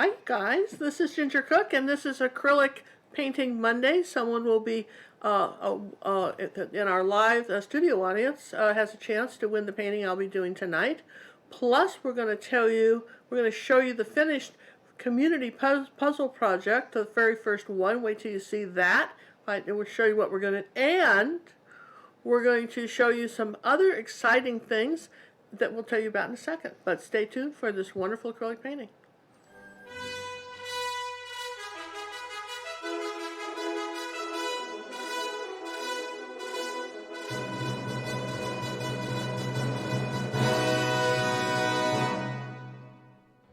Hi guys, this is Ginger Cook and this is Acrylic Painting Monday. Someone will be in our live studio audience has a chance to win the painting I'll be doing tonight. Plus we're going to show you the finished community puzzle project, the very first one. Wait till you see that. We'll show you what we're going to, and we're going to show you some other exciting things that we'll tell you about in a second. But stay tuned for this wonderful acrylic painting.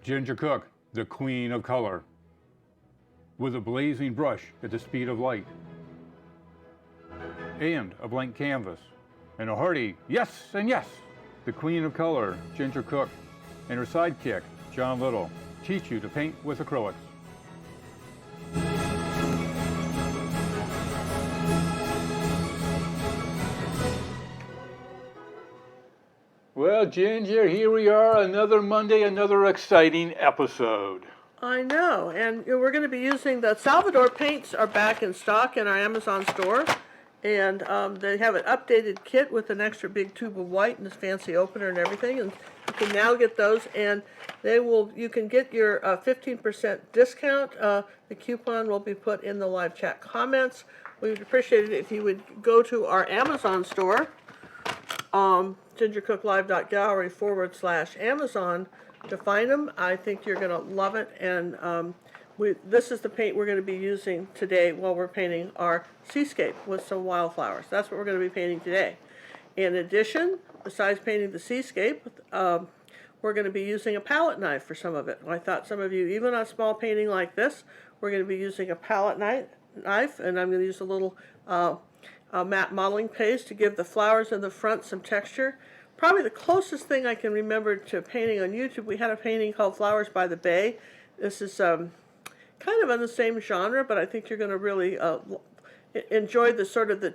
Ginger Cook, the queen of color, with a blazing brush at the speed of light, and a blank canvas, and a hearty yes and yes. The queen of color, Ginger Cook, and her sidekick, John Little, teach you to paint with acrylics. Well, Ginger, here we are, another Monday, another exciting episode. I know, and we're going to be using the Salvador paints are back in stock in our Amazon store, and they have an updated kit with an extra big tube of white and this fancy opener and everything, and you can now get those, and you can get your 15% discount. The coupon will be put in the live chat comments. We would appreciate it if you would go to our Amazon store, gingercooklive.gallery/Amazon to find them. I think you're going to love it, and this is the paint we're going to be using today while we're painting our seascape with some wildflowers. That's what we're going to be painting today. In addition, besides painting the seascape, we're going to be using a palette knife for some of it. I thought some of you, even on a small painting like this, we're going to be using a palette knife, and I'm going to use a little matte modeling paste to give the flowers in the front some texture. Probably the closest thing I can remember to painting on YouTube, we had a painting called Flowers by the Bay. This is kind of in the same genre, but I think you're going to really enjoy the sort of the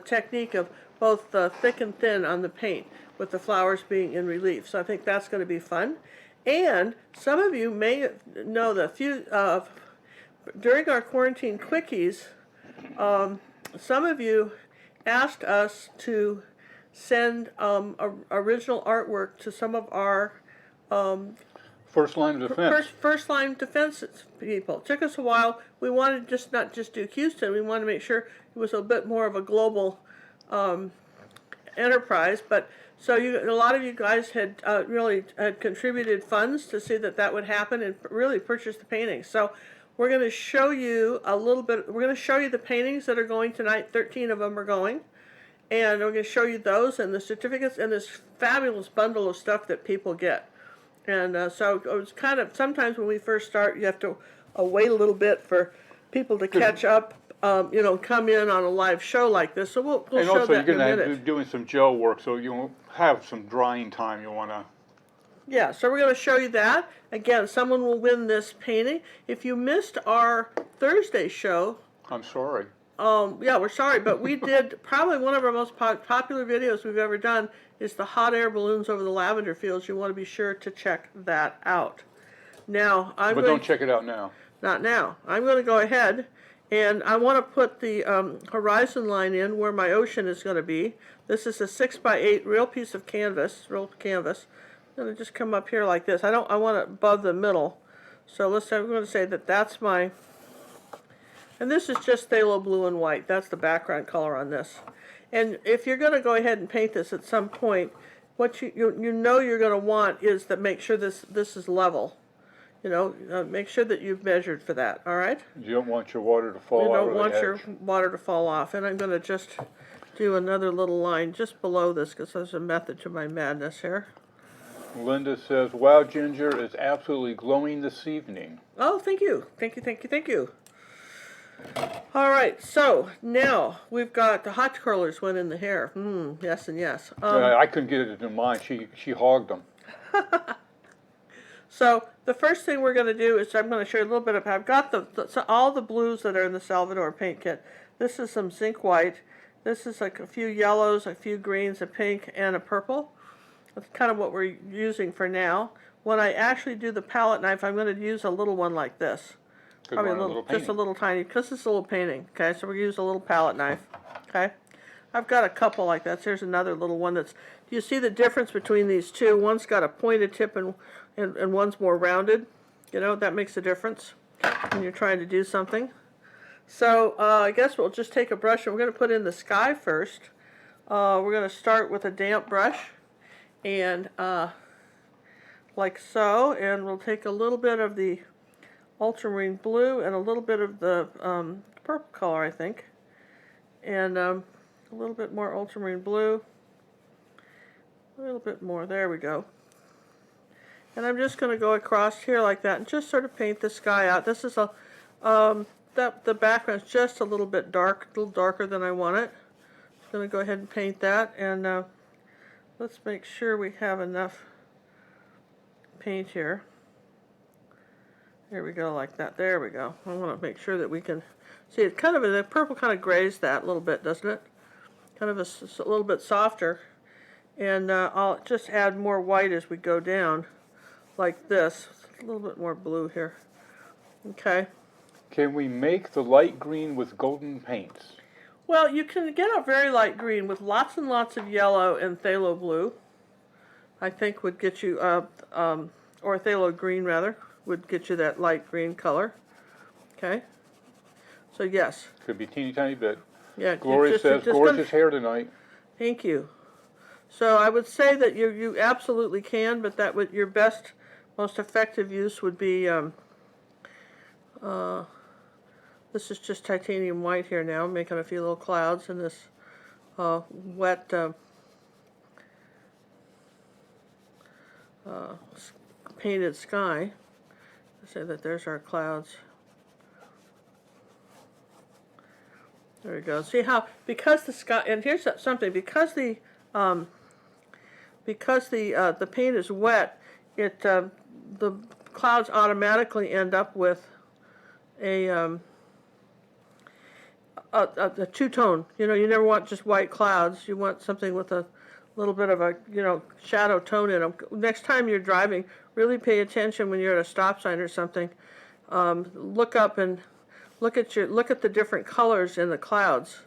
technique of both thick and thin on the paint, with the flowers being in relief. So I think that's going to be fun. And some of you may know that during our Quarantine Quickies, some of you asked us to send original artwork to some of our First line of defense. First line defense people. It took us a while. We wanted to not just do Houston. We wanted to make sure it was a bit more of a global enterprise. But so a lot of you guys had really contributed funds to see that would happen and really purchase the paintings. So we're going to show you a little bit. We're going to show you the paintings that are going tonight. 13 of them are going. And we're going to show you those and the certificates and this fabulous bundle of stuff that people get. And so it was kind of, sometimes when we first start, you have to wait a little bit for people to catch up, come in on a live show like this. So we'll show that in a minute. And also you're going to be doing some gel work, so you'll have some drying time you want to. Yeah, so we're going to show you that. Again, someone will win this painting. If you missed our Thursday show. I'm sorry. Yeah, we're sorry, but we did probably one of our most popular videos we've ever done is the hot air balloons over the lavender fields. You want to be sure to check that out. Now, don't check it out now. Not now. I'm going to go ahead, and I want to put the horizon line in where my ocean is going to be. This is a 6x8 real piece of canvas, I'm going to just come up here like this. I want it above the middle. So I'm going to say that's my. And this is just phthalo blue and white. That's the background color on this. And if you're going to go ahead and paint this at some point, what you know you're going to want is to make sure this is level. Make sure that you've measured for that. All right? You don't want your water to fall off. You don't want your water to fall off. And I'm going to just do another little line just below this because there's a method to my madness here. Linda says, "Wow, Ginger is absolutely glowing this evening." Oh, thank you. Thank you. All right, so now we've got the hot curlers went in the hair. Yes and yes. I couldn't get it into mine. She hogged them. So the first thing we're going to do is I'm going to show you a little bit of. I've got all the blues that are in the Salvador paint kit. This is some zinc white. This is like a few yellows, a few greens, a pink, and a purple. That's kind of what we're using for now. when I actually do the palette knife, I'm going to use a little one like this. Probably a little just a little tiny, because it's a little painting. Okay, so we're going to use a little palette knife. Okay, I've got a couple like that. So here's another little one that's. Do you see the difference between these two? One's got a pointed tip and one's more rounded. You know, that makes a difference when you're trying to do something. So I guess we'll just take a brush and we're going to put in the sky first. We're going to start with a damp brush and like so, and we'll take a little bit of the ultramarine blue and a little bit of the purple color, I think, and a little bit more ultramarine blue, a little bit more, there we go. And I'm just going to go across here like that and just sort of paint the sky out. This is a the background's just a little bit dark, a little darker than I want it. I'm going to go ahead and paint that, and let's make sure we have enough paint here. There we go, like that. There we go. I want to make sure that we can see it. Kind of the purple kind of grays that a little bit, doesn't it? Kind of a little bit softer. And I'll just add more white as we go down, like this. A little bit more blue here. Okay. Can we make the light green with golden paints? Well, you can get a very light green with lots and lots of yellow and phthalo blue. I think would get you, or phthalo green rather, would get you that light green color. Okay. So yes. Could be a teeny tiny bit. Yeah. Gloria says, gorgeous hair tonight. Thank you. So I would say that you absolutely can, but that would your best, most effective use would be. This is just titanium white here now. I'm making a few little clouds in this wet painted sky. Say that there's our clouds. There we go. See how because the sky, and here's something, because the paint is wet, it the clouds automatically end up with a two-tone. You know, you never want just white clouds. You want something with a little bit of a, you know, shadow tone in them. Next time you're driving, really pay attention when you're at a stop sign or something. Look up and look at the different colors in the clouds.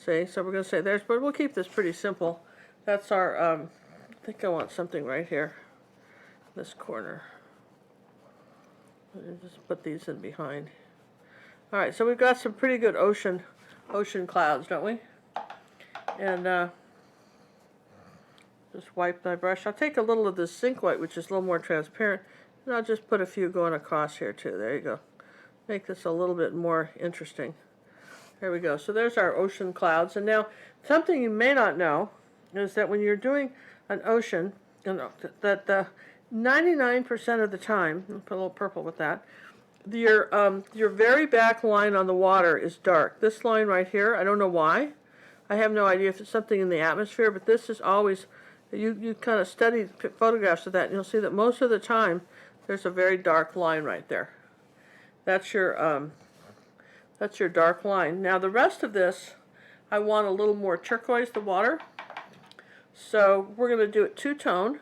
See, so we're going to say there's, but we'll keep this pretty simple. That's our. I think I want something right here, this corner. Just put these in behind. All right, so we've got some pretty good ocean clouds, don't we? And just wipe my brush. I'll take a little of this zinc white, which is a little more transparent, and I'll just put a few going across here too. There you go. Make this a little bit more interesting. There we go. So there's our ocean clouds. And now, something you may not know is that when you're doing an ocean, you know, that 99% of the time, I'll put a little purple with that, your very back line on the water is dark. This line right here, I don't know why. I have no idea if it's something in the atmosphere, but this is always, you kind of study photographs of that, and you'll see that most of the time there's a very dark line right there. That's your dark line. Now the rest of this, I want a little more turquoise, the water. So we're going to do it two-tone.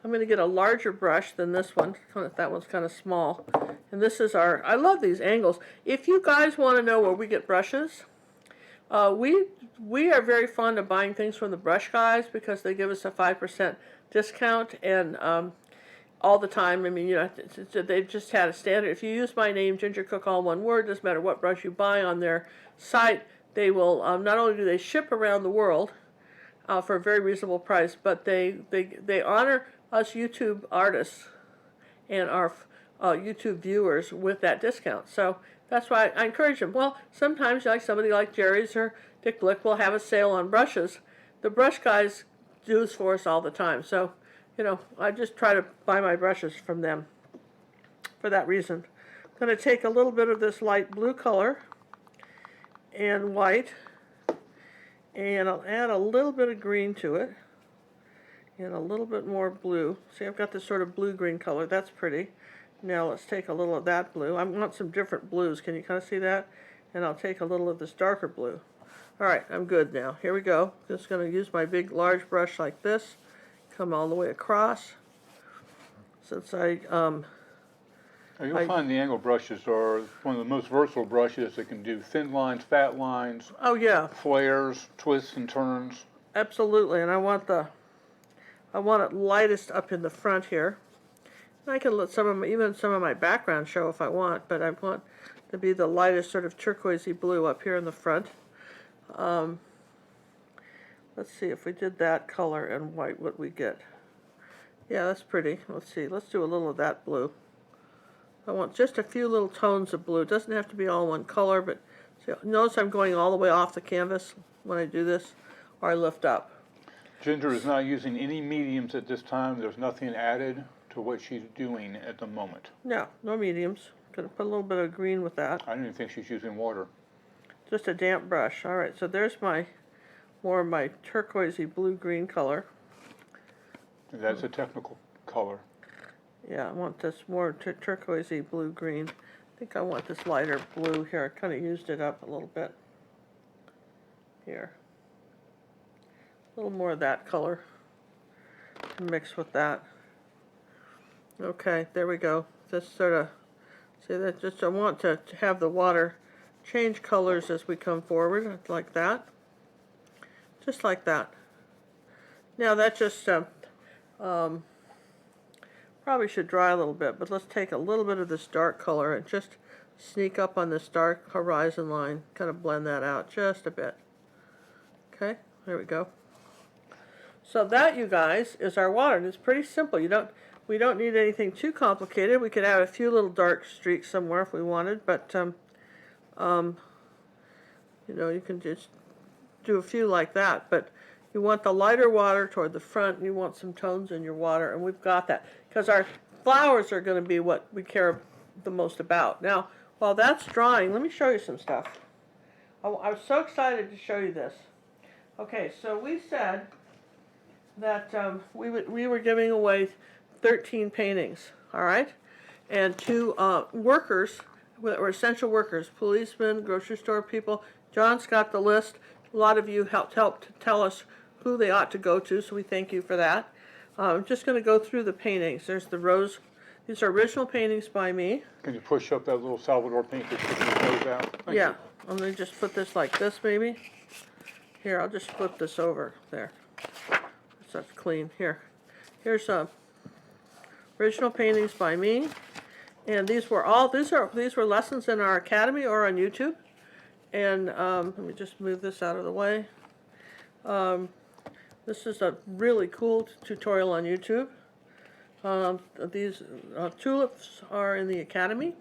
I'm going to get a larger brush than this one. That one's kind of small. And this is our, I love these angles. If you guys want to know where we get brushes, we are very fond of buying things from the brush guys because they give us a 5% discount, and all the time. I mean, you know, they've just had a standard. If you use my name, Ginger Cook, all one word, doesn't matter what brush you buy on their site, they will, not only do they ship around the world for a very reasonable price, but they honor us YouTube artists and our YouTube viewers with that discount. So that's why I encourage them. Well, sometimes like somebody like Jerry's or Dick Blick will have a sale on brushes. The brush guys do this for us all the time. So, you know, I just try to buy my brushes from them for that reason. I'm going to take a little bit of this light blue color and white, and I'll add a little bit of green to it and a little bit more blue. See, I've got this sort of blue-green color. That's pretty. Now let's take a little of that blue. I want some different blues. Can you kind of see that? And I'll take a little of this darker blue. All right, I'm good now. Here we go. Just going to use my big, large brush like this. Come all the way across. since You'll find the angle brushes are one of the most versatile brushes that can do thin lines, fat lines, oh yeah, flares, twists and turns. absolutely, and I want it lightest up in the front here. And I can let even some of my background show if I want, but I want to be the lightest sort of turquoisey blue up here in the front. Let's see if we did that color and white, what we get. Yeah, that's pretty. Let's see. Let's do a little of that blue. I want just a few little tones of blue. It doesn't have to be all one color, but see, notice I'm going all the way off the canvas when I do this, or I lift up. Ginger is not using any mediums at this time. There's nothing added to what she's doing at the moment. No, no mediums. Gonna put a little bit of green with that. I don't even think she's using water. Just a damp brush. All right, so there's more of my turquoisey blue-green color. That's a technical color. Yeah, I want this more turquoisey blue-green. I think I want this lighter blue here. I kind of used it up a little bit. Here. A little more of that color to mix with that. Okay, there we go. Just sort of, see that, just I want to have the water change colors as we come forward, like that. Just like that. Now that just, probably should dry a little bit, but let's take a little bit of this dark color and just sneak up on this dark horizon line, kind of blend that out just a bit. Okay, there we go. So that, you guys, is our water, and it's pretty simple. We don't need anything too complicated. We could add a few little dark streaks somewhere if we wanted, but you know, you can just do a few like that. But you want the lighter water toward the front, and you want some tones in your water, and we've got that because our flowers are going to be what we care the most about. Now, while that's drying, let me show you some stuff. I was so excited to show you this. Okay, so we said that we were giving away 13 paintings, all right? And 2 workers that were essential workers, policemen, grocery store people. John's got the list. A lot of you helped tell us who they ought to go to, so we thank you for that. I'm just going to go through the paintings. There's the rose. These are original paintings by me. Can you push up that little Salvador paint that sticks his nose out? Thank Yeah, you. I'm going to just put this like this, maybe. Here, I'll just flip this over. There. So that's clean. Here. Here's original paintings by me. And these were lessons in our academy or on YouTube. And let me just move this out of the way. This is a really cool tutorial on YouTube. These tulips are in the academy,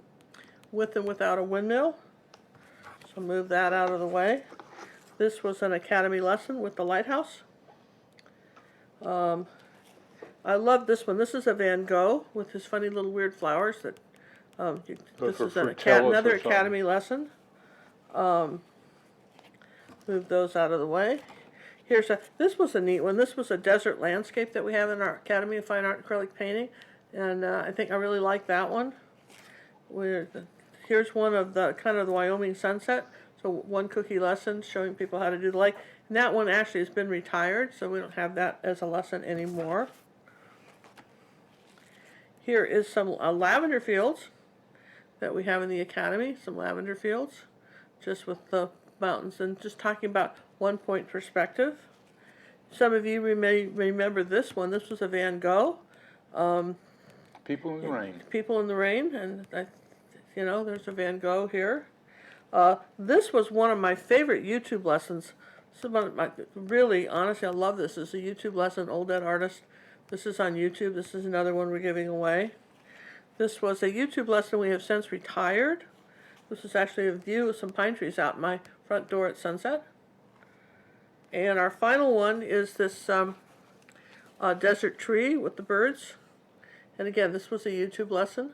with and without a windmill. So move that out of the way. This was an academy lesson with the lighthouse. I love this one. This is a Van Gogh with his funny little weird flowers. This is another academy lesson. Move those out of the way. This was a neat one. This was a desert landscape that we have in our Academy of Fine Art Acrylic Painting, and I think I really like that one. Here's one of the kind of the Wyoming sunset. So one cookie lesson showing people how to do the lake. And that one actually has been retired, so we don't have that as a lesson anymore. Here is some lavender fields that we have in the Academy. Some lavender fields, just with the mountains and just talking about one-point perspective. Some of you may remember this one. This was a Van Gogh. People in the Rain. People in the Rain, and there's a Van Gogh here. This was one of my favorite YouTube lessons. Really, honestly, I love this. This is a YouTube lesson, Old Dead Artist. This is on YouTube. This is another one we're giving away. This was a YouTube lesson we have since retired. This is actually a view of some pine trees out my front door at sunset. And our final one is this desert tree with the birds. And again, this was a YouTube lesson.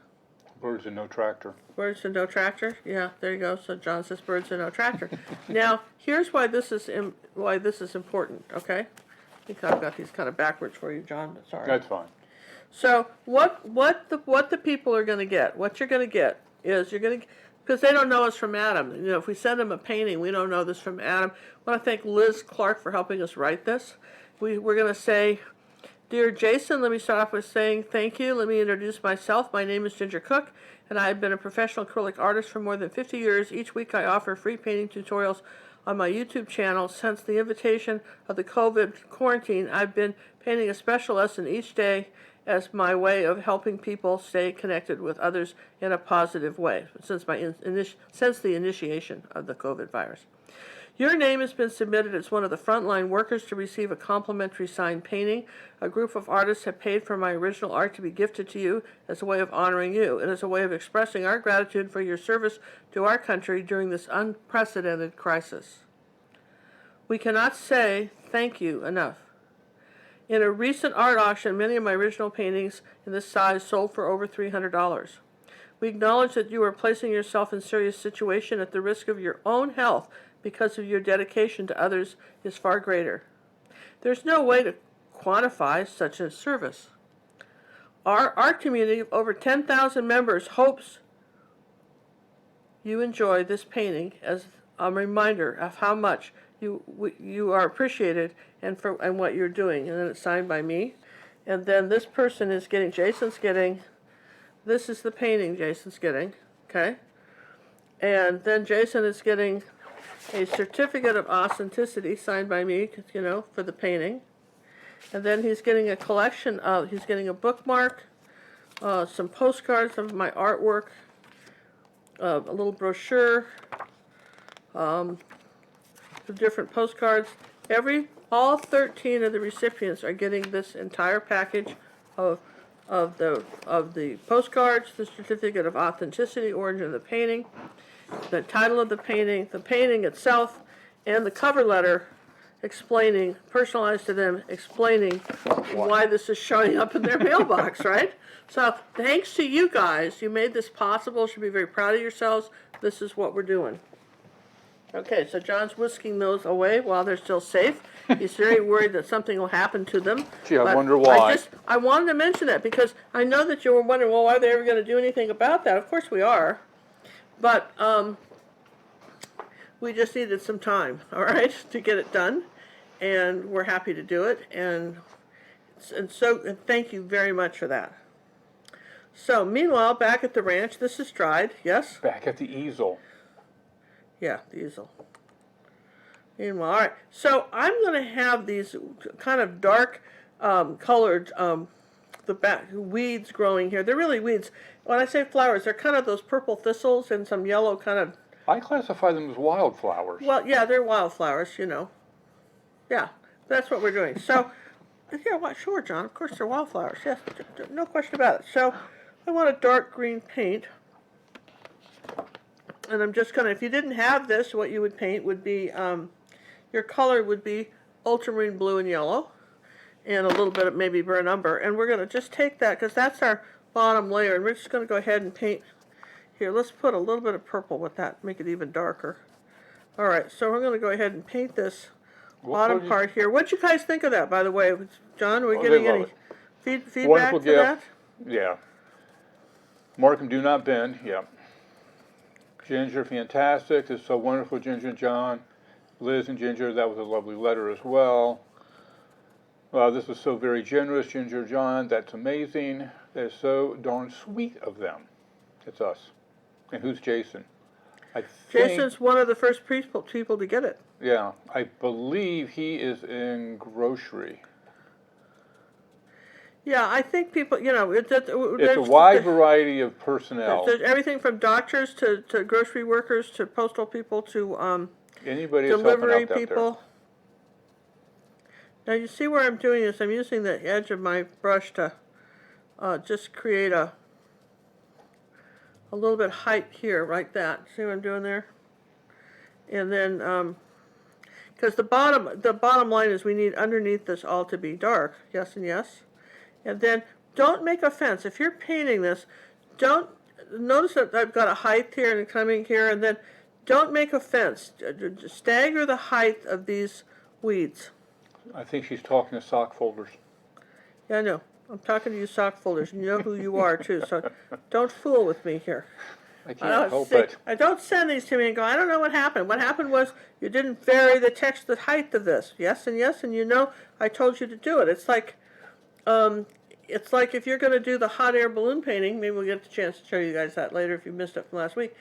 Birds and no tractor. Birds and no tractor. Yeah, there you go. So John says birds and no tractor. Now, here's why this is important. Okay, I think I've got these kind of backwards for you, John. But sorry. That's fine. So what the people are going to get? What you're going to get is because they don't know us from Adam. You know, if we send them a painting, we don't know this from Adam. I want to thank Liz Clark for helping us write this. We're going to say, Dear Jason, let me start off with saying thank you. Let me introduce myself. My name is Ginger Cook, and I have been a professional acrylic artist for more than 50 years. Each week I offer free painting tutorials on my YouTube channel. Since the invitation of the COVID quarantine, I've been painting a special lesson each day as my way of helping people stay connected with others in a positive way since the initiation of the COVID virus. Your name has been submitted as one of the frontline workers to receive a complimentary signed painting. A group of artists have paid for my original art to be gifted to you as a way of honoring you and as a way of expressing our gratitude for your service to our country during this unprecedented crisis. We cannot say thank you enough. In a recent art auction, many of my original paintings in this size sold for over $300. We acknowledge that you are placing yourself in a serious situation at the risk of your own health because of your dedication to others is far greater. There's no way to quantify such a service. Our art community of over 10,000 members hopes you enjoy this painting as a reminder of how much you are appreciated and what you're doing. And then it's signed by me. And then this person is getting, this is the painting Jason's getting, okay? And then Jason is getting a certificate of authenticity signed by me, for the painting. And then he's getting a collection of, he's getting a bookmark, some postcards of my artwork, a little brochure, some different postcards. All 13 of the recipients are getting this entire package of the postcards, the certificate of authenticity, origin of the painting, the title of the painting itself, and the cover letter explaining, personalized to them, explaining why this is showing up in their mailbox, right? So thanks to you guys, you made this possible. You should be very proud of yourselves. This is what we're doing. Okay, so John's whisking those away while they're still safe. He's very worried that something will happen to them. Gee, I wonder why. I wanted to mention that because I know that you were wondering, well, are they ever going to do anything about that? Of course we are. But we just needed some time, all right, to get it done. And we're happy to do it. And thank you very much for that. So, meanwhile, back at the ranch, this is dried, yes? Back at the easel. Yeah, the easel. Meanwhile, all right. So I'm going to have these kind of dark colored the back weeds growing here. They're really weeds. When I say flowers, they're kind of those purple thistles and some yellow kind of. I classify them as wildflowers. Well, yeah, they're wildflowers, Yeah, that's what we're doing. So, yeah, well, sure, John. Of course, they're wildflowers. Yes, no question about it. So, I want a dark green paint. And I'm just going to, if you didn't have this, what you would paint would be, your color would be ultramarine blue and yellow, and a little bit of maybe burnt umber. And we're going to just take that, because that's our bottom layer, and we're just going to go ahead and paint. Here, let's put a little bit of purple with that, make it even darker. All right, so we're going to go ahead and paint this bottom part here. What'd you guys think of that, by the way? John, are we getting any feedback to that? Yeah. Markham, do not bend. Yeah. Ginger, fantastic. It's so wonderful, Ginger and John. Liz and Ginger, that was a lovely letter as well. This was so very generous, Ginger, John. That's amazing. That is so darn sweet of them. It's us. And who's Jason? Jason's one of the first people to get it. Yeah, I believe he is in grocery. Yeah, I think people, it's a wide variety of personnel. There's everything from doctors to grocery workers to postal people to anybody delivery people. Now you see where I'm doing this. I'm using the edge of my brush to just create a little bit of height here, like that. See what I'm doing there? And then, because the bottom line is we need underneath this all to be dark. Yes and yes. And then don't make a fence. If you're painting this, don't notice that I've got a height here and coming here, and then don't make a fence. Stagger the height of these weeds. I think she's talking to sock folders. Yeah, I know. I'm talking to you sock folders. You know who you are, too, so don't fool with me here. I can't help it. I don't send these to me and go, I don't know what happened. What happened was you didn't vary the height of this. Yes, and I told you to do it. It's like It's like if you're going to do the hot air balloon painting, maybe we'll get the chance to show you guys that later if you missed it from last week.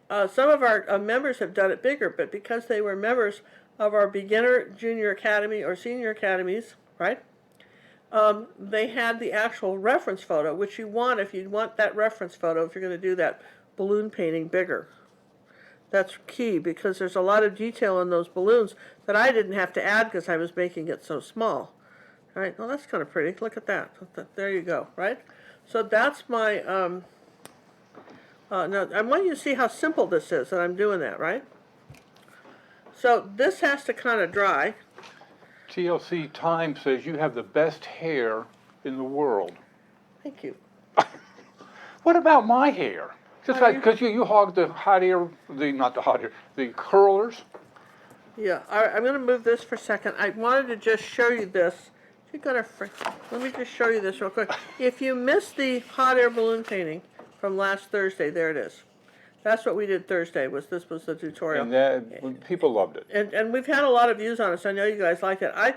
Some of our members have done it bigger, but because they were members of our beginner, junior academy, or senior academies, right? They had the actual reference photo, which you want if you want that reference photo if you're going to do that balloon painting bigger. That's key because there's a lot of detail in those balloons that I didn't have to add because I was making it so small. All right, well that's kind of pretty. Look at that. There you go, right? So that's my, now I want you to see how simple this is that I'm doing that, right? So this has to kind of dry. TLC Time says you have the best hair in the world. Thank you. What about my hair? Just like, because you hog the hot air, not the hot air, the curlers. Yeah, I'm going to move this for a second. I wanted to just show you this. Let me just show you this real quick. If you missed the hot air balloon painting from last Thursday, there it is. That's what we did Thursday. This was the tutorial. And that, people loved it. And we've had a lot of views on it, so I know you guys like it. I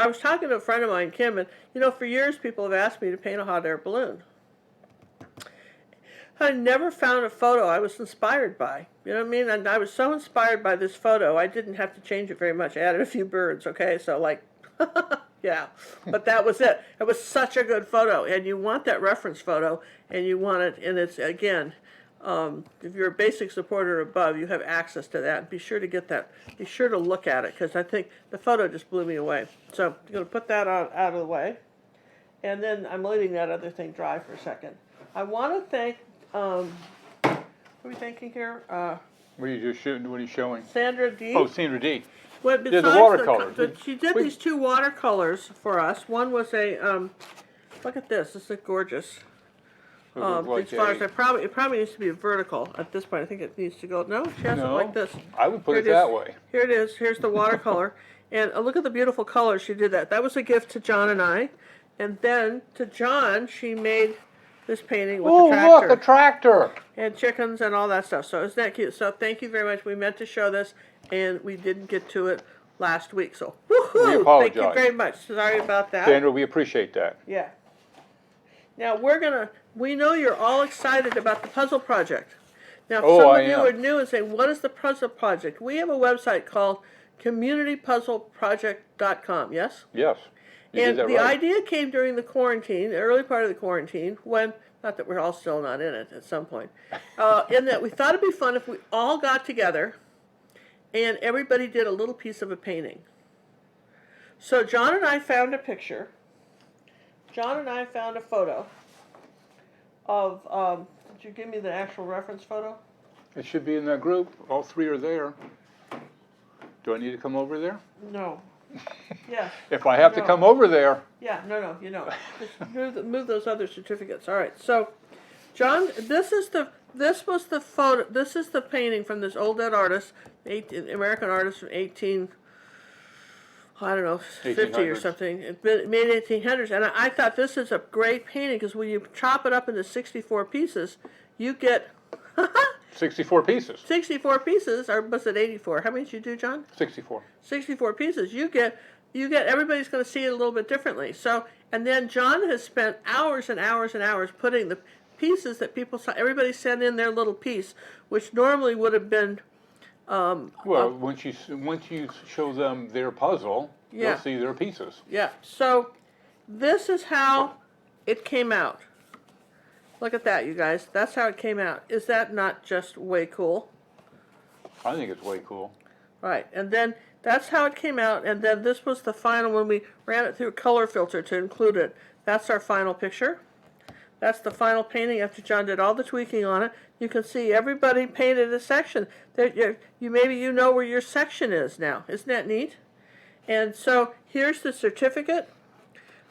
was talking to a friend of mine, Kim, and for years people have asked me to paint a hot air balloon. I never found a photo I was inspired by. You know what I mean? And I was so inspired by this photo, I didn't have to change it very much. I added a few birds, okay? So like, yeah. But that was it. It was such a good photo. And you want that reference photo, and you want it, and it's, again, if you're a basic supporter above, you have access to that. Be sure to get that. Be sure to look at it, because I think the photo just blew me away. So I'm going to put that out of the way. And then I'm letting that other thing dry for a second. I want to thank, what are we thanking here? What are you just shooting? What are you showing? Sandra D. Oh, Sandra D. Well, Yeah, the watercolors. She did these two watercolors for us. One was a, look at this. This is gorgeous. Like These flowers, it probably needs to be vertical at this point. I think it needs to go, no, she has it like this. I would put Here it that way. Here it is. Here's the watercolor. And look at the beautiful colors she did that. That was a gift to John and I. And then to John, she made this painting with the tractor. Oh, look, a tractor. And chickens and all that stuff. So isn't that cute? So thank you very much. We meant to show this, and we didn't get to it last week. So woohoo! We apologize. Thank you very much. Sorry about that. Sandra, we appreciate that. Yeah. Now we know you're all excited about the puzzle project. Now, if some of you are new and say, what is the puzzle project? We have a website called communitypuzzleproject.com, yes? Yes. And the idea came during the quarantine, the early part of the quarantine, when, not that we're all still not in it at some point, in that we thought it'd be fun if we all got together and everybody did a little piece of a painting. So John and I found a picture. John and I found a photo of, did you give me the actual reference photo? It should be in that group. All three are there. Do I need to come over there? No. Yeah. If I have to come over there. Yeah, no, you know. Just move those other certificates. All right. So, John, this was the photo. This is the painting from this old dead artist, American artist from 50 or something. It made 1800s, and I thought this is a great painting because when you chop it up into 64 pieces, you get 64 pieces. 64 pieces, or was it 84? How many did you do, John? 64. 64 pieces. You get. Everybody's going to see it a little bit differently. So, and then John has spent hours and hours and hours putting the pieces that people saw. Everybody sent in their little piece, which normally would have been. Well, once you show them their puzzle, yeah. They'll see their pieces. Yeah. So, this is how it came out. Look at that, you guys. That's how it came out. Is that not just way cool? I think it's way cool. Right. And then that's how it came out. And then this was the final when we ran it through a color filter to include it. That's our final picture. That's the final painting after John did all the tweaking on it. You can see everybody painted a section. Maybe you know where your section is now. Isn't that neat? And so here's the certificate.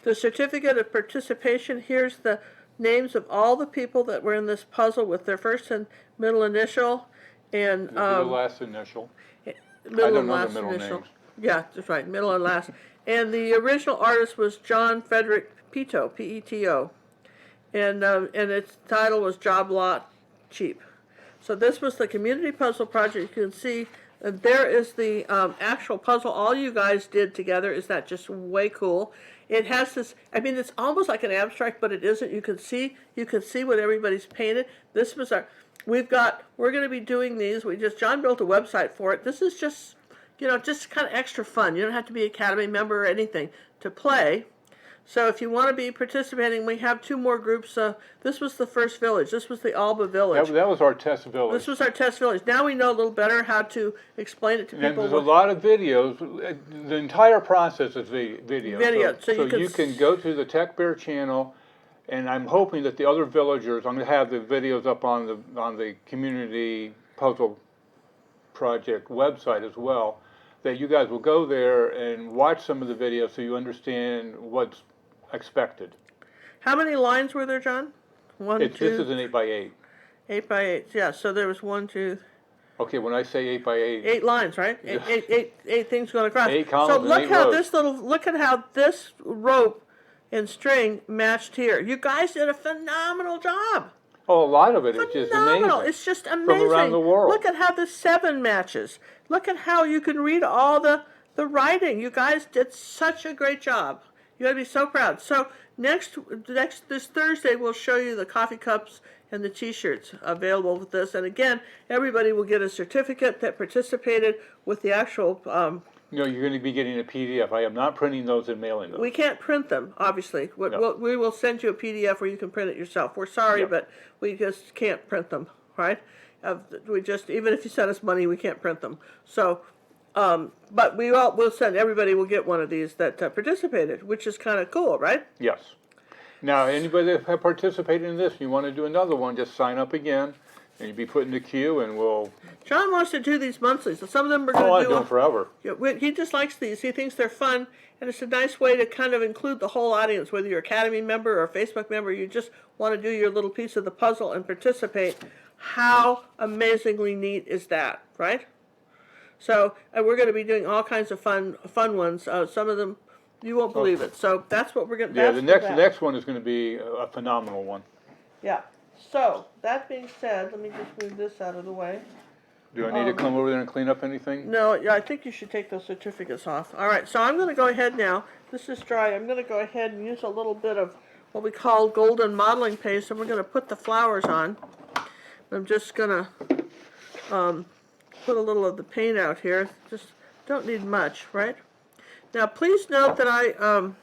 The certificate of participation. Here's the names of all the people that were in this puzzle with their first and middle initial. And the last initial. Middle and last initial. Names. Yeah, that's right. Middle and last. And the original artist was John Frederick Peto, P-E-T-O. And its title was Job Lot Cheap. So this was the community puzzle project. You can see There is the actual puzzle. All you guys did together. Is that just way cool? It has this. I mean, it's almost like an abstract, but it isn't. You can see what everybody's painted. This was our. We're going to be doing these. John built a website for it. This is just, just kind of extra fun. You don't have to be an Academy member or anything to play. So if you want to be participating, we have 2 more groups. This was the first village. This was the Alba village. That was our test village. This was our test village. Now we know a little better how to explain it to people. And there's a lot of videos. The entire process is video. Video. So you can go to the Tech Bear channel, and I'm hoping that the other villagers, I'm going to have the videos up on the community puzzle project website as well, that you guys will go there and watch some of the videos so you understand what's expected. How many lines were there, John? This is an 8x8. 8x8. Yeah. So there was 1, 2. Okay, when I say 8x8, 8 lines, right? Eight things going across. 8 columns. So look and 8 how rows. look at how this rope and string matched here. You guys did a phenomenal job. Oh, a lot of it is just Phenomenal. amazing. It's just amazing. From around the world. Look at how the 7 matches. Look at how you can read all the writing. You guys did such a great job. You got to be so proud. So this Thursday, we'll show you the coffee cups and the T-shirts available with this. And again, everybody will get a certificate that participated with the actual. You're going to be getting a PDF. I am not printing those and mailing them. We can't print them, obviously. We will send you a PDF where you can print it yourself. We're sorry, but we just can't print them, right? Even if you send us money, we can't print them. So, but we'll send, everybody will get one of these that participated, which is kind of cool, right? Yes. Now, anybody that have participated in this, you want to do another one, just sign up again, and you'll be put in the queue, and we'll... John wants to do these monthly, so some of them are going to do... Oh, I've done them forever. He just likes these. He thinks they're fun, and it's a nice way to kind of include the whole audience, whether you're an Academy member or a Facebook member, you just want to do your little piece of the puzzle and participate. How amazingly neat is that, right? So, we're going to be doing all kinds of fun ones. Some of them, you won't believe it. So, that's what we're going to... Yeah, the next one is going to be a phenomenal one. Yeah. So, that being said, let me just move this out of the way. Do I need to come over there and clean up anything? No, yeah, I think you should take those certificates off. All right, so I'm going to go ahead now. This is dry. I'm going to go ahead and use a little bit of what we call golden modeling paste, and we're going to put the flowers on. I'm just going to put a little of the paint out here. Just don't need much, right? Now, please note that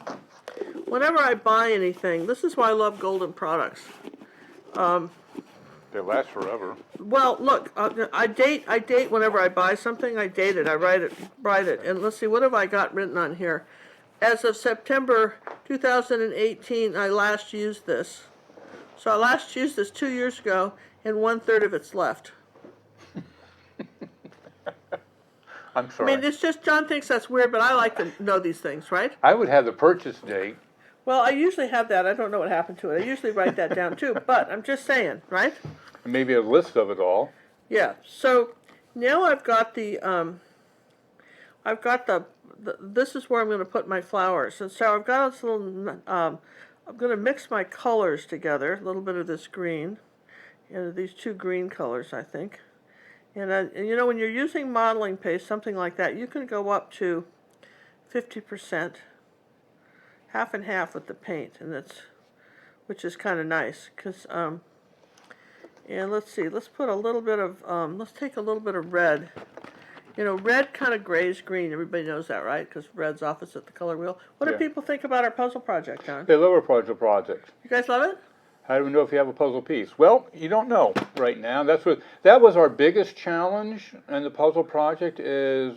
whenever I buy anything, this is why I love golden products. They last forever. Well, look, I date whenever I buy something. I date it. I write it. And let's see, what have I got written on here? As of September 2018, I last used this. So I last used this 2 years ago, and 1/3 of it's left. I'm sorry. I mean, it's just, John thinks that's weird, but I like to know these things, right? I would have the purchase date. Well, I usually have that. I don't know what happened to it. I usually write that down too, but I'm just saying, right? Maybe a list of it all. Yeah. So now I've got this is where I'm going to put my flowers. And so I've got this little, I'm going to mix my colors together, a little bit of this green, and these 2 green colors, I think. And when you're using modeling paste, something like that, you can go up to 50%. Half and half with the paint, and which is kind of nice, because and let's see, let's put a little bit of let's take a little bit of red. Red kind of grays green. Everybody knows that, right? Because red's opposite the color wheel. What do people think about our puzzle project, John? They love our puzzle project. You guys love it? How do we know if you have a puzzle piece? Well, you don't know right now. That was our biggest challenge in the puzzle project, is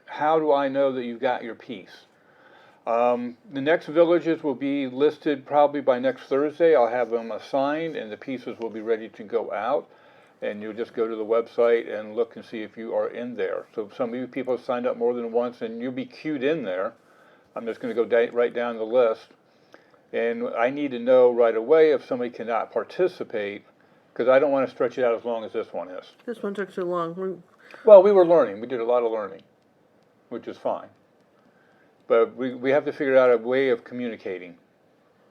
how do I know that you've got your piece? The next villages will be listed probably by next Thursday. I'll have them assigned, and the pieces will be ready to go out. And you'll just go to the website and look and see if you are in there. So some of you people have signed up more than once, and you'll be queued in there. I'm just going to go right down the list. And I need to know right away if somebody cannot participate, because I don't want to stretch it out as long as this one is. This one took too long. Well, we were learning. We did a lot of learning, which is fine. But we have to figure out a way of communicating,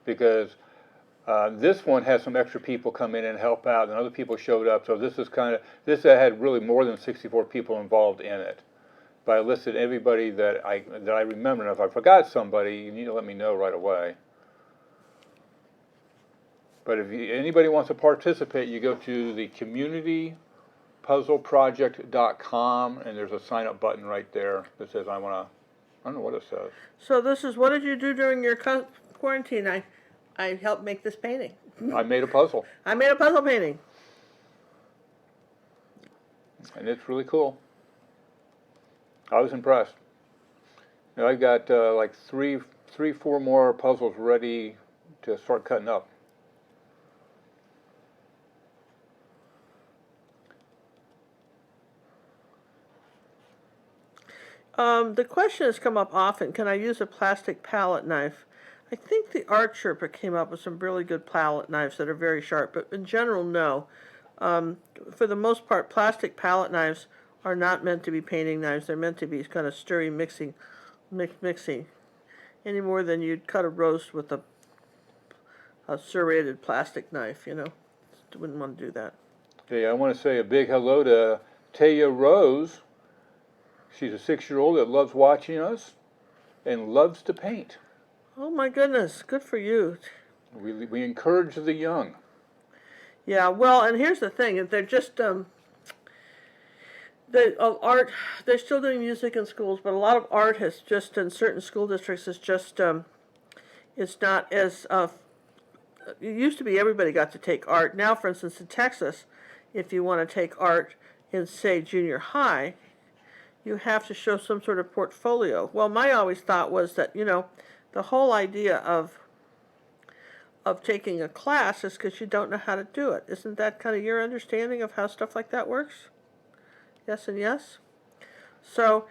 because This one has some extra people come in and help out, and other people showed up. So this is this had really more than 64 people involved in it. But I listed everybody that I remember, and if I forgot somebody, you need to let me know right away. But if anybody wants to participate, you go to the communitypuzzleproject.com, and there's a sign up button right there that says I don't know what it says. So this is, what did you do during your quarantine? I helped make this painting. I made a puzzle. I made a puzzle painting. And it's really cool. I was impressed. You know, I got like three, 4 more puzzles ready to start cutting up. The question has come up often, can I use a plastic palette knife? I think the Art Sherpa came up with some really good palette knives that are very sharp, but in general, no. For the most part, plastic palette knives are not meant to be painting knives. They're meant to be kind of stirring, mixing, any more than you'd cut a roast with a serrated plastic knife, you know. Wouldn't want to do that. Hey, I want to say a big hello to Taya Rose. She's a 6-year-old that loves watching us and loves to paint. Oh my goodness, good for you. We encourage the young. Yeah, well, and here's the thing, they're just, art, they're still doing music in schools, but a lot of art has just, in certain school districts, is just, it's not as, it used to be everybody got to take art. Now, for instance, in Texas, if you want to take art in, say, junior high, you have to show some sort of portfolio. Well, my always thought was that, you know, the whole idea of taking a class is because you don't know how to do it. Isn't that kind of your understanding of how stuff like that works? Yes and yes? So,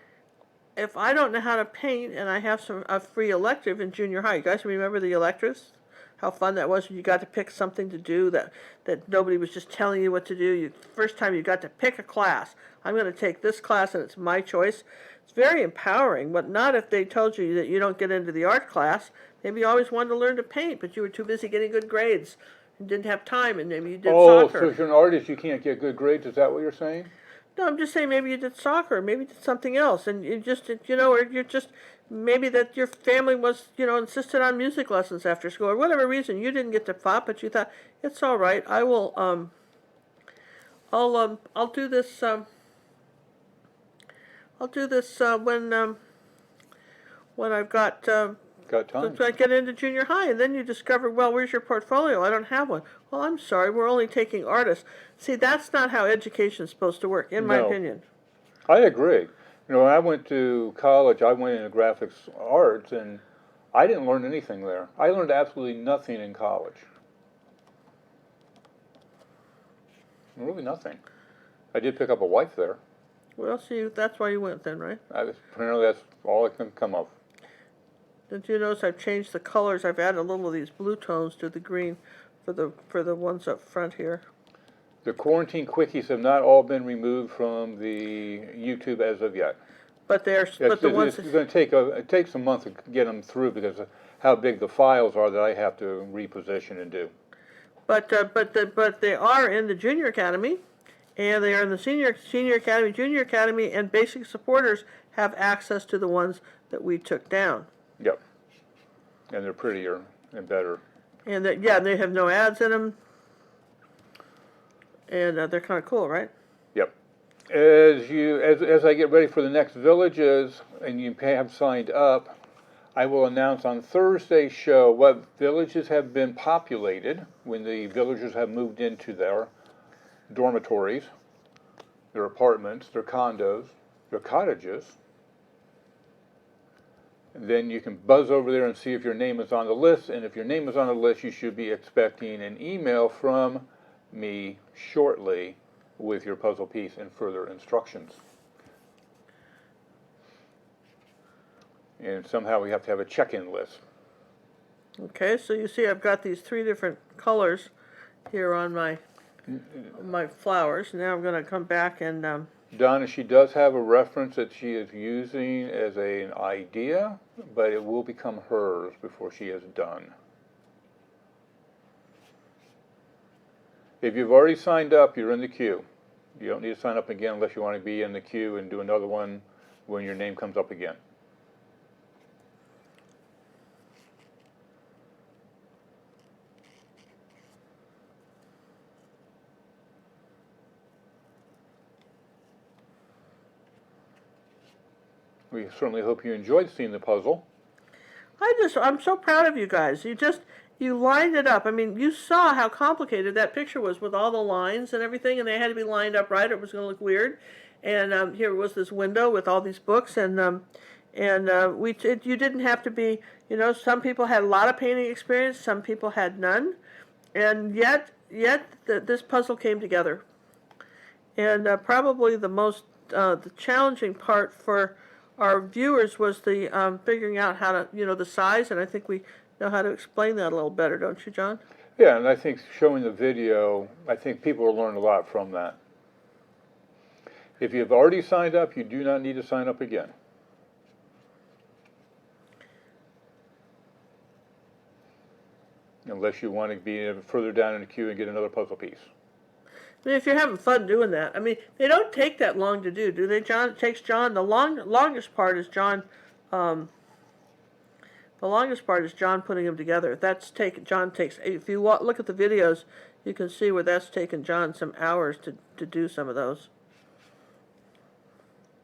if I don't know how to paint and I have a free elective in junior high, you guys remember the electives? How fun that was when you got to pick something to do that nobody was just telling you what to do. First time you got to pick a class. I'm going to take this class and it's my choice. It's very empowering, but not if they told you that you don't get into the art class. Maybe you always wanted to learn to paint, but you were too busy getting good grades and didn't have time, and maybe you did soccer. So if you're an artist, you can't get good grades. Is that what you're saying? No, I'm just saying maybe you did soccer, maybe you did something else, and you just, you know, or you're just, maybe that your family was, you know, insisted on music lessons after school, or whatever reason. You didn't get to pop, but you thought, it's all right, I will, I'll do this, when I've got time. I get into junior high, and then you discover, well, where's your portfolio? I don't have one. Well, I'm sorry, we're only taking artists. See, that's not how education's supposed to work, in my opinion. I agree. You know, when I went to college, I went into graphics arts, and I didn't learn anything there. I learned absolutely nothing in college. Really nothing. I did pick up a wife there. Well, see, that's why you went then, right? Apparently that's all I can come up. Did you notice I've changed the colors? I've added a little of these blue tones to the green for the ones up front here. The Quarantine Quickies have not all been removed from the YouTube as of yet. But the ones it's going to take it takes a month to get them through because of how big the files are that I have to reposition and do. But they are in the Junior Academy, and they are in the Senior Academy, Junior Academy, and basic supporters have access to the ones that we took down. Yep. And they're prettier and better. And they have no ads in them. And they're kind of cool, right? Yep. As I get ready for the next villages, and you have signed up, I will announce on Thursday's show what villages have been populated when the villagers have moved into their dormitories, their apartments, their condos, their cottages. And then you can buzz over there and see if your name is on the list, and if your name is on the list, you should be expecting an email from me shortly with your puzzle piece and further instructions. And somehow we have to have a check-in list. Okay, so you see I've got these 3 different colors here on my flowers. Now I'm going to come back and... Donna, she does have a reference that she is using as an idea, but it will become hers before she is done. If you've already signed up, you're in the queue. You don't need to sign up again unless you want to be in the queue and do another one when your name comes up again. We certainly hope you enjoyed seeing the puzzle. I'm so proud of you guys. You lined it up. I mean, you saw how complicated that picture was with all the lines and everything, and they had to be lined up right, or it was going to look weird. And here was this window with all these books, and you didn't have to be, some people had a lot of painting experience, some people had none, and yet this puzzle came together. And probably the challenging part for our viewers was the figuring out how to, the size, and I think we know how to explain that a little better, don't you, John? Yeah, and I think showing the video, I think people will learn a lot from that. If you've already signed up, you do not need to sign up again. Unless you want to be further down in the queue and get another puzzle piece. I mean, if you're having fun doing that, I mean, they don't take that long to do they, John? It takes John, the longest part is John, the longest part is John putting them together. John takes, if you look at the videos, you can see where that's taken John some hours to do some of those.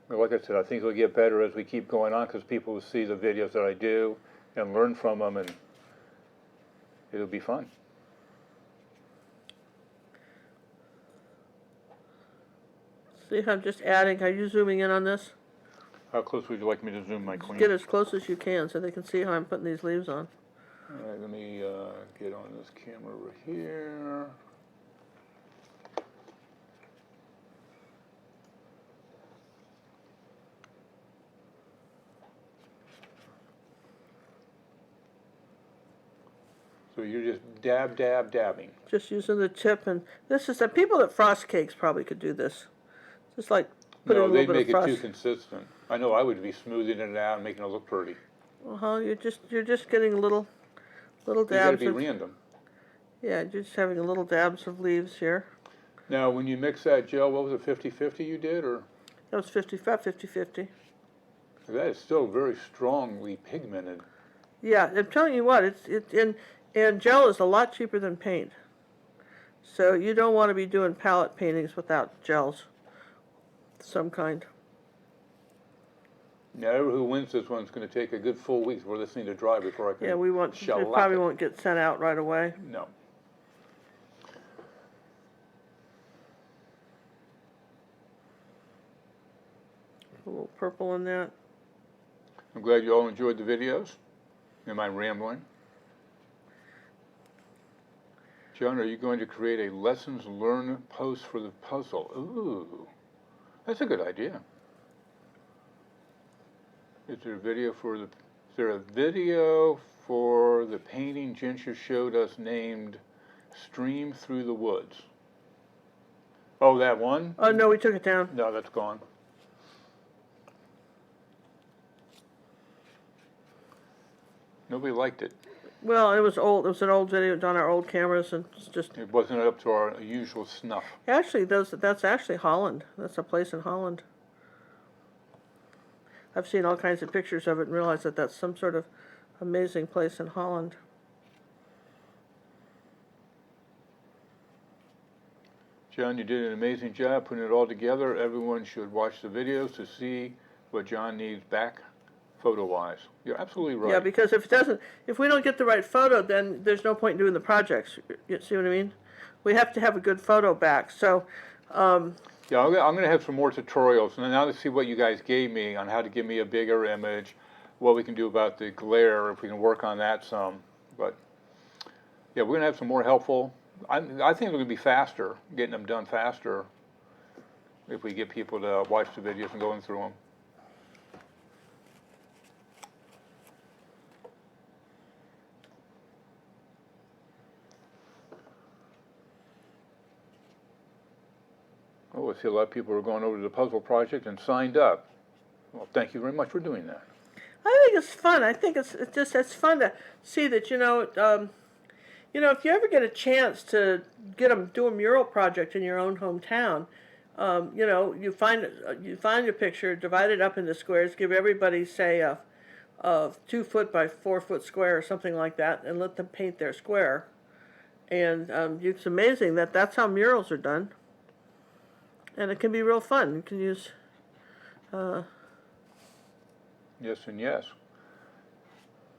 Well, like I said, I think it'll get better as we keep going on because people will see the videos that I do and learn from them, and it'll be fun. See how I'm just adding, are you zooming in on this? How close would you like me to zoom, my queen? Get as close as you can so they can see how I'm putting these leaves on. All right, let me get on this camera over here. So you're just dabbing. Just using the tip, and this is the people that frost cakes probably could do this. Just like putting a No, little they'd bit of make it frost. too consistent. I know I would be smoothing it out and making it look pretty. You're just getting little You gotta dabs be of, random. yeah, just having little dabs of leaves here. Now, when you mix that gel, what was it, 50-50 you did, or? That was 50-50. That is still very strongly pigmented. Yeah, I'm telling you what, and gel is a lot cheaper than paint. So you don't want to be doing palette paintings without gels, some kind. Now, who wins this one's going to take a good full week for this thing to dry before I can Yeah, it probably won't get sent out right away. No. A little purple in that. I'm glad you all enjoyed the videos. Am I rambling? John, are you going to create a lessons learned post for the puzzle? Ooh, that's a good idea. Is there a video for the painting Ginger showed us named Stream Through the Woods? Oh, that one? Oh, no, we took it down. No, that's gone. Nobody liked it. Well, it was old. It was an old video on our old cameras, and it's just. It wasn't up to our usual snuff. Actually, that's actually Holland. That's a place in Holland. I've seen all kinds of pictures of it and realized that that's some sort of amazing place in Holland. John, you did an amazing job putting it all together. Everyone should watch the videos to see what John needs back photo-wise. You're absolutely right. Yeah, because if we don't get the right photo, then there's no point in doing the projects. You see what I mean? We have to have a good photo back. So, yeah, I'm going to have some more tutorials, and now to see what you guys gave me on how to give me a bigger image, what we can do about the glare, if we can work on that some. But yeah, we're going to have some more helpful. I think we're going to be faster, getting them done faster, if we get people to watch the videos and going through them. Oh, I see a lot of people are going over to the puzzle project and signed up. Well, thank you very much for doing that. I think it's fun. I think it's fun to see that, You know, if you ever get a chance to do a mural project in your own hometown, you know, you find a picture, divide it up into squares, give everybody, say, a 2 foot by 4 foot square or something like that, and let them paint their square. And it's amazing that that's how murals are done. And it can be real fun. You can use... Yes and yes.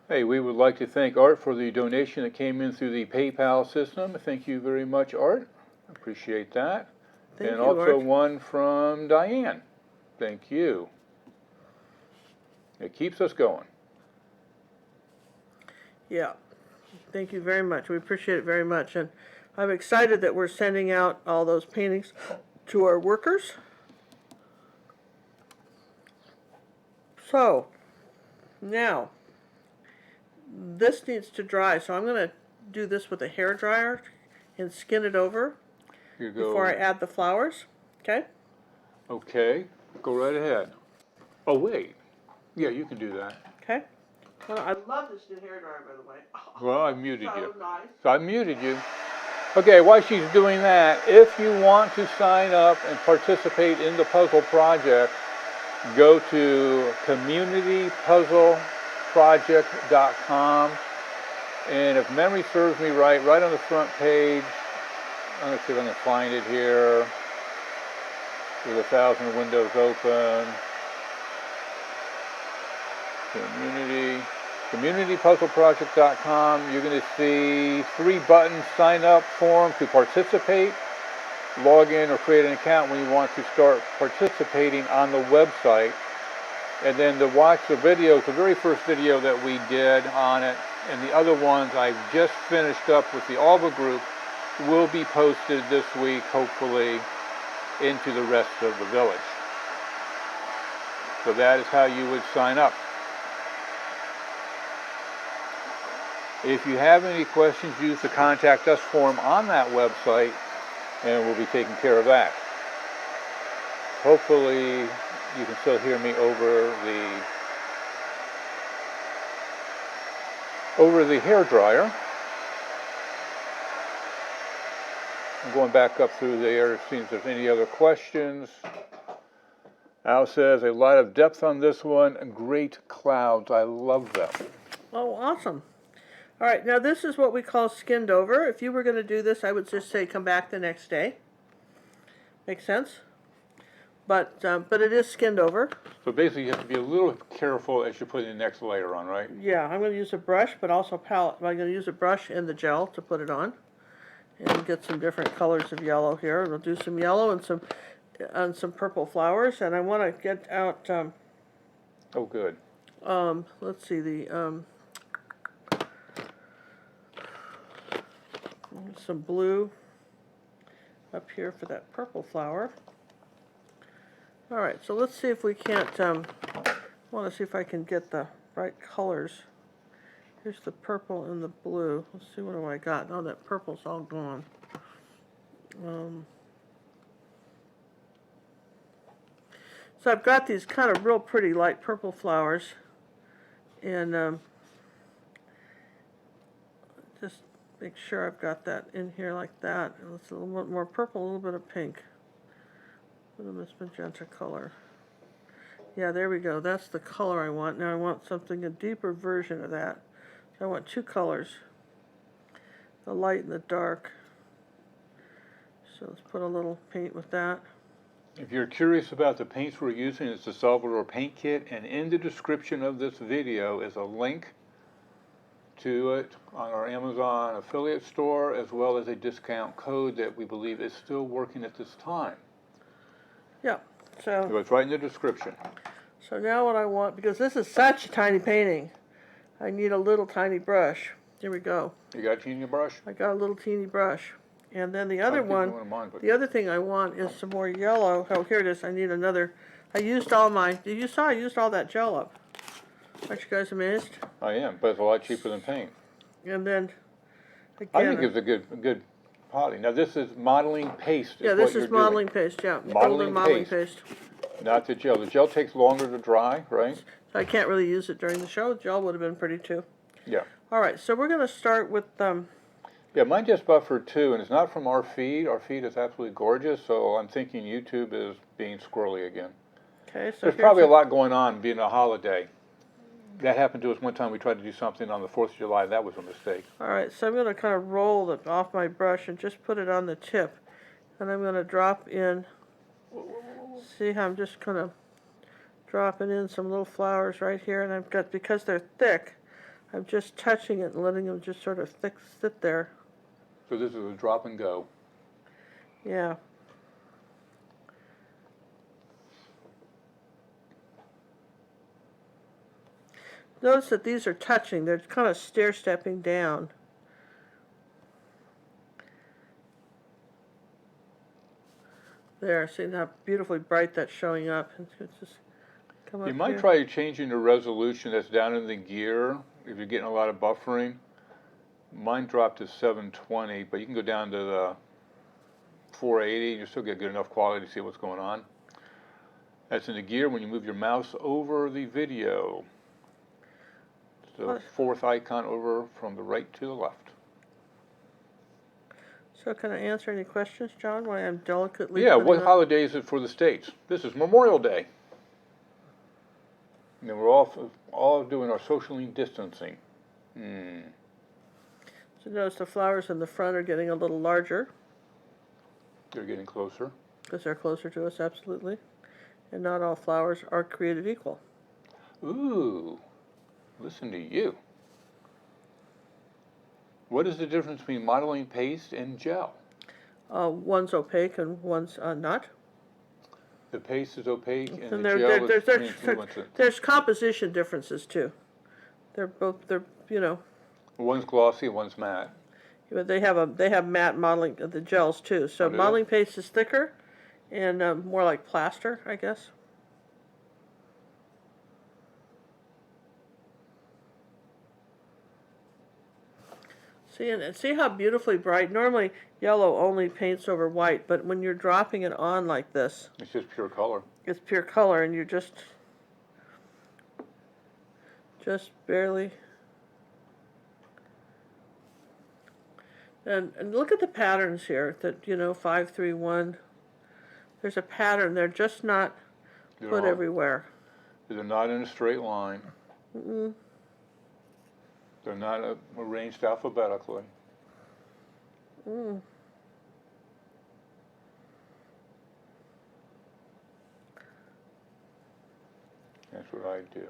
Hey, we would like to thank Art for the donation that came in through the PayPal system. Thank you very much, Art. Appreciate that. Thank and you, also Art. one from Diane. Thank you. It keeps us going. Yeah. Thank you very much. We appreciate it very much. And I'm excited that we're sending out all those paintings to our workers. So, now, this needs to dry. So I'm going to do this with a hair dryer and skin it over before I add the flowers. Okay? Okay, go right ahead. Oh, wait. Yeah, you can do that. Okay? Well, I love this new hair dryer, by the way. Well, I muted So you. nice. So I muted you. Okay, while she's doing that, if you want to sign up and participate in the puzzle project, go to communitypuzzleproject.com, and if memory serves me right on the front page, I'm going to see if I can find it here, with 1,000 windows open, communitypuzzleproject.com, you're going to see 3 buttons: sign up form to participate, log in or create an account when you want to start participating on the website, and then to watch the videos. The very first video that we did on it, and the other ones I've just finished up with the Alba group, will be posted this week, hopefully, into the rest of the village. So that is how you would sign up. If you have any questions, use the contact us form on that website, and we'll be taking care of that. Hopefully you can still hear me over the hair dryer. I'm going back up through there to see if there's any other questions. Al says, a lot of depth on this one, great clouds, I love them. Oh, awesome. All right, now this is what we call skinned over. If you were going to do this, I would just say come back the next day. Make sense? But it is skinned over. So basically you have to be a little careful as you put the next layer on, right? Yeah, I'm going to use a brush, but also a palette. I'm going to use a brush and the gel to put it on. And get some different colors of yellow here. We'll do some yellow and some purple flowers. And I want to get out... oh, good. Let's see, some blue up here for that purple flower. All right, so let's see if we can't, I want to see if I can get the right colors. Here's the purple and the blue. Let's see, what do I got? Oh, that purple's all gone. So I've got these kind of real pretty light purple flowers, and just make sure I've got that in here like that. And it's a little bit more purple, a little bit of pink. A little bit of this magenta color. Yeah, there we go. That's the color I want. Now I want something, a deeper version of that. So I want 2 colors, the light and the dark. So let's put a little paint with that. If you're curious about the paints we're using, it's the Salvador paint kit, and in the description of this video is a link to it on our Amazon affiliate store, as well as a discount code that we believe is still working at this time. Yeah, So it's right in the description. so now what I want, because this is such a tiny painting, I need a little tiny brush. Here we go. You got a teeny brush? I got a little teeny brush. And then the other Some people one, wouldn't mind, but- the other thing I want is some more yellow. Oh, here it is. I need another. I used all my, you saw I used all that gel up. Aren't you guys amazed? I am, but it's a lot cheaper than paint. And then, again. I think it's a good potting. Now this is modeling paste. Yeah, this is modeling paste, yeah. Modeling modeling paste. paste. Not the gel. The gel takes longer to dry, right? So I can't really use it during the show. Gel would have been pretty too. Yeah. All right, so we're going to start with, Yeah, mine just buffered too, and it's not from our feed. Our feed is absolutely gorgeous, so I'm thinking YouTube is being squirrely again. Okay, so There's here's probably a lot going on being a holiday. That happened to us one time. We tried to do something on the 4th of July. That was a mistake. All right, so I'm going to kind of roll it off my brush and just put it on the tip. And I'm going to drop in, see how I'm just kind of dropping in some little flowers right here. And I've got, because they're thick, I'm just touching it and letting them just sort of sit there. So this is a drop and go. Yeah. Notice that these are touching. They're kind of stair-stepping down. There, see how beautifully bright that's showing up. It's just come up You might here. try changing the resolution that's down in the gear if you're getting a lot of buffering. Mine dropped to 720, but you can go down to the 480 and you still get good enough quality to see what's going on. That's in the gear when you move your mouse over the video. It's the fourth icon over from the right to the left. So can I answer any questions, John, while I'm delicately Yeah, putting what on- holiday is it for the States? This is Memorial Day. And then we're all doing our socially distancing. So notice the flowers in the front are getting a little larger They're getting closer. because they're closer to us, absolutely. And not all flowers are created equal. Ooh, listen to you. What is the difference between modeling paste and gel? One's opaque and one's not. The paste is opaque and And the gel is translucent. there's composition differences too. They're you know, One's glossy, one's matte. but they have matte modeling of the gels too. So Oh, do they? modeling paste is thicker and more like plaster, I guess. See, and see how beautifully bright. Normally, yellow only paints over white, but when you're dropping it on like this, It's just pure color. it's pure color, and you're just barely. And look at the patterns here. That 5, 3, 1. There's a pattern. They're just not put everywhere. They're not in a straight line. Mm-mm. They're not arranged alphabetically. Mm. That's what I do.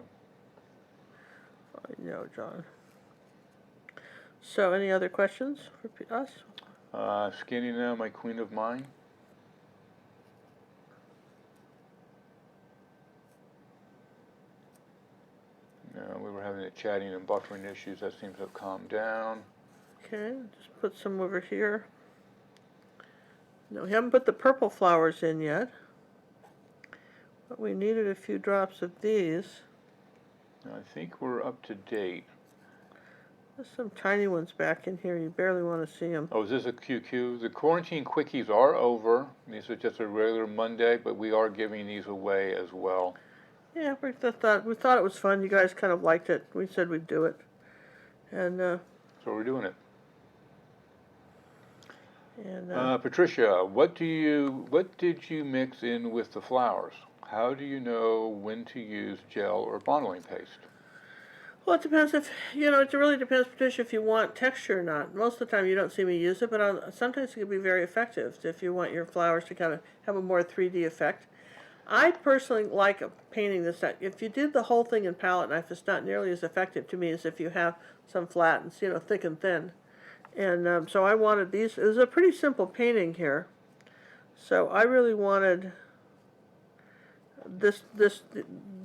I know, John. So, any other questions for us? Skinny now, my queen of mine. No, we were having the chatting and buffering issues. That seems to have calmed down. Okay, just put some over here. No, we haven't put the purple flowers in yet. But we needed a few drops of these. I think we're up to date. There's some tiny ones back in here. You barely want to see them. Oh, is this a QQ? The Quarantine Quickies are over. These are just a regular Monday, but we are giving these away as well. Yeah, we thought it was fun. You guys kind of liked it. We said we'd do it. And, So we're doing it. and Patricia, what did you mix in with the flowers? How do you know when to use gel or bottling paste? well, it depends it really depends, Patricia, if you want texture or not. Most of the time you don't see me use it, but sometimes it can be very effective if you want your flowers to kind of have a more 3D effect. I personally like painting this. If you did the whole thing in palette knife, it's not nearly as effective to me as if you have some flat and thick and thin. And so I wanted these. It was a pretty simple painting here. So I really wanted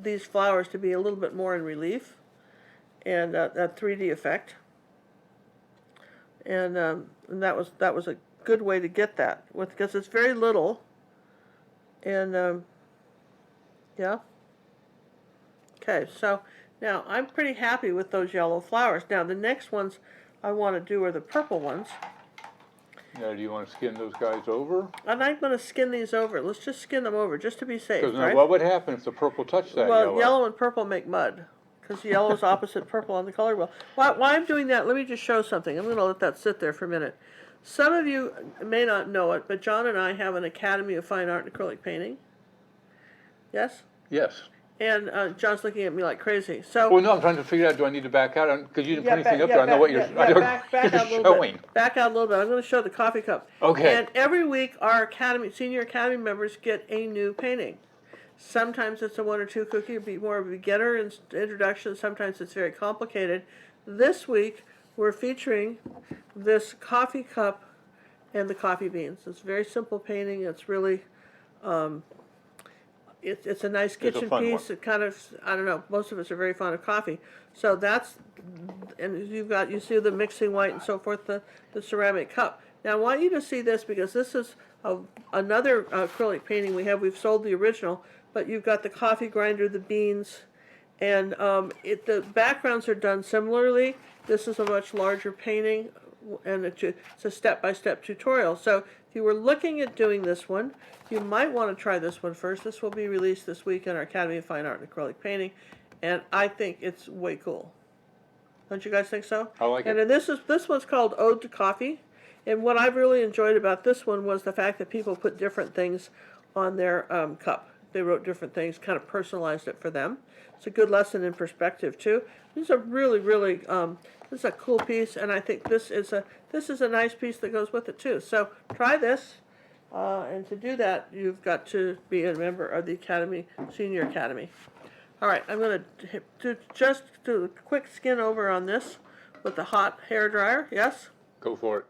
these flowers to be a little bit more in relief and that 3D effect. And that was a good way to get that because it's very little. And yeah. Okay, so now I'm pretty happy with those yellow flowers. Now the next ones I want to do are the purple ones. Now, do you want to skin those guys over? And I'm going to skin these over. Let's just skin them over, just to be safe, Because right? what would happen if the purple touched that Well, yellow? yellow and purple make mud. because yellow is opposite purple on the color wheel. While I'm doing that, let me just show something. I'm going to let that sit there for a minute. Some of you may not know it, but John and I have an Academy of Fine Art and Acrylic Painting. Yes? Yes. And John's looking at me like crazy. So. Well, no, I'm trying to figure out, do I need to back out? Because you didn't put anything up there. I know what you're, back out a little showing. bit. Back out a little bit. I'm going to show the coffee cup. Okay. And every week, our senior Academy members get a new painting. Sometimes it's a 1 or 2 cookie, be more of a beginner introduction. Sometimes it's very complicated. This week, we're featuring this coffee cup and the coffee beans. It's a very simple painting. It's really, it's a nice kitchen piece. It kind of, I don't know, most of us are very fond of coffee. So that's, and you see the mixing white and so forth, the ceramic cup. Now I want you to see this because this is another acrylic painting we have. We've sold the original, but you've got the coffee grinder, the beans, and the backgrounds are done similarly. This is a much larger painting, and it's a step-by-step tutorial. So if you were looking at doing this one, you might want to try this one first. This will be released this week in our Academy of Fine Art and Acrylic Painting, and I think it's way cool. Don't you guys think so? I like it. And then this one's called Ode to Coffee, and what I've really enjoyed about this one was the fact that people put different things on their cup. They wrote different things, kind of personalized it for them. It's a good lesson in perspective too. This is a really, really this is a cool piece, and I think this is a nice piece that goes with it too. So try this, and to do that, you've got to be a member of the Academy, Senior Academy. All right, I'm going to just do a quick skin over on this with the hot hair dryer. Yes. Go for it.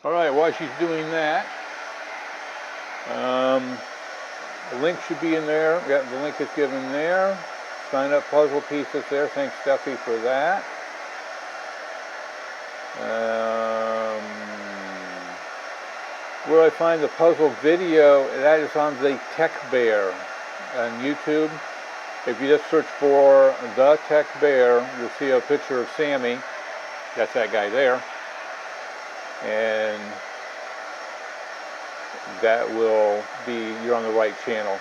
All right, while she's doing that, the link should be in there. Yeah, the link is given there. Sign up puzzle pieces there. Thanks, Steffi, for that. Where I find the puzzle video, that is on the Tech Bear on YouTube. If you just search for the Tech Bear, you'll see a picture of Sammy. That's that guy there. And that will be, you're on the right channel.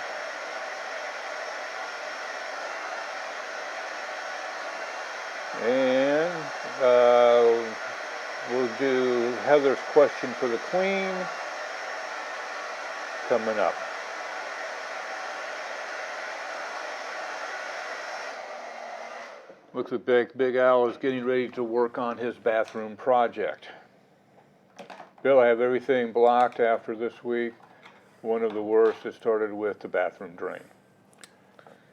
And we'll do Heather's question for the Queen coming up. Looks like Big Al is getting ready to work on his bathroom project. Bill, I have everything blocked after this week. One of the worst, it started with the bathroom drain.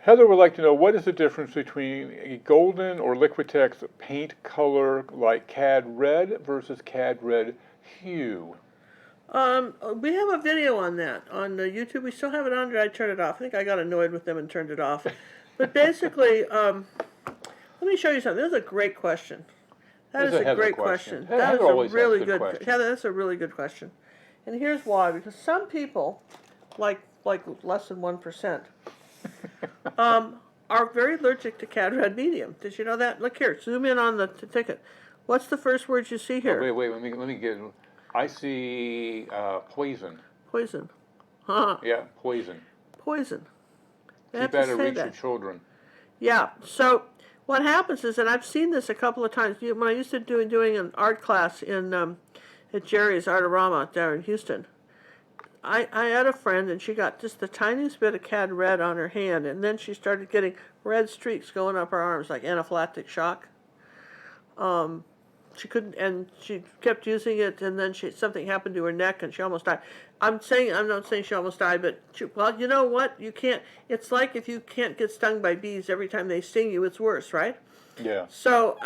Heather would like to know, what is the difference between a golden or Liquitex paint color like Cad Red versus Cad Red Hue? We have a video on that on YouTube. We still have it on. Did I turn it off? I think I got annoyed with them and turned it off. But basically, let me show you something. This is a great question. That is a great question. That is a really good question. Heather, that's a really good question. And here's why. Because some people, like less than 1%, are very allergic to Cad Red Medium. Did you know that? Look here. Zoom in on the ticket. What's the first word you see here? Oh, wait. Let me get. I see poison. Poison. Huh. Yeah, poison. Poison. Keep out of reach of children. Yeah. So what happens is, and I've seen this a couple of times. When I used to doing an art class in at Jerry's Artorama down in Houston, I had a friend, and she got just the tiniest bit of Cad Red on her hand, and then she started getting red streaks going up her arms, like anaphylactic shock. She couldn't, and she kept using it, and then something happened to her neck, and she almost died. I'm not saying she almost died, but well, you know what? You can't. It's like if you can't get stung by bees every time they sting you, it's worse, right? Yeah. So,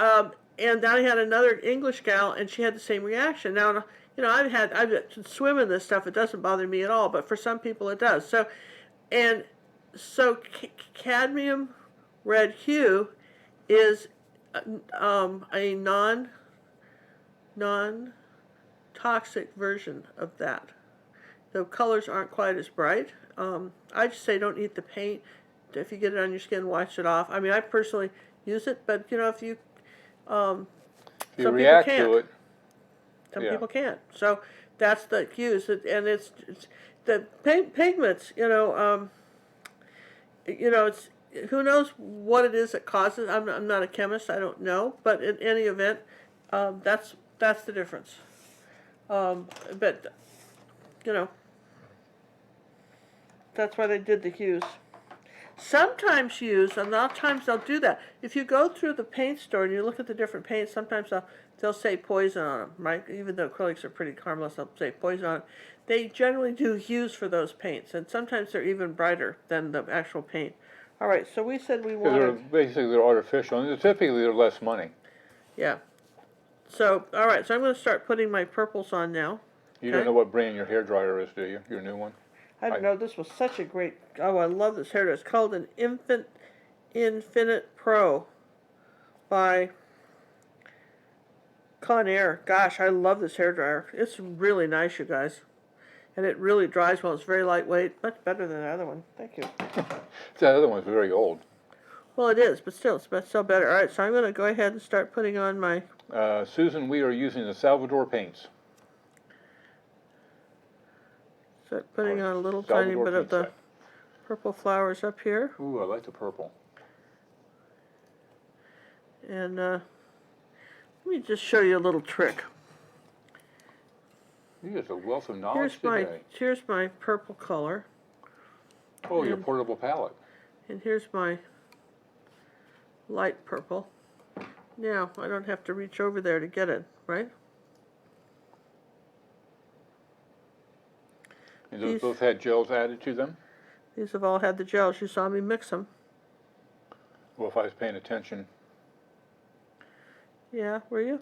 and then I had another English gal, and she had the same reaction. Now, you know, I've swim in this stuff. It doesn't bother me at all, but for some people it does. So, cadmium red hue is a non-toxic version of that. The colors aren't quite as bright. I just say don't eat the paint. If you get it on your skin, wash it off. I mean, I personally use it, but you know, if you react to it. Some people can't. So that's the hues, and it's the pigments. It's who knows what it is that causes, I'm not a chemist, I don't know, but in any event, that's the difference. But, you know, that's why they did the hues. Sometimes hues, and a lot of times they'll do that. If you go through the paint store and you look at the different paints, sometimes they'll say poison on them, right? Even though acrylics are pretty harmless, they'll say poison on them. They generally do hues for those paints, and sometimes they're even brighter than the actual paint. All right, so we said we wanted... They're artificial, and typically they're less money. Yeah. So, all right, so I'm going to start putting my purples on now. You don't know what brand your hairdryer is, do you? Your new one? I don't know, this was such a great... Oh, I love this hairdryer. It's called an Infinite Pro by Conair. Gosh, I love this hairdryer. It's really nice, you guys. And it really dries well. It's very lightweight. Much better than the other one. Thank you. That other one's very old. Well, it is, but still, it's still better. All right, so I'm going to go ahead and start putting on my... Susan, we are using the Salvador paints. Start putting on a little tiny bit of the purple flowers up here. Ooh, I like the purple. And let me just show you a little trick. You have a wealth of knowledge today. Here's my purple color. Oh, your portable palette. And here's my light purple. Now, I don't have to reach over there to get it, right? And those both had gels added to them? These have all had the gels. You saw me mix them. Well, if I was paying attention. Yeah, were you?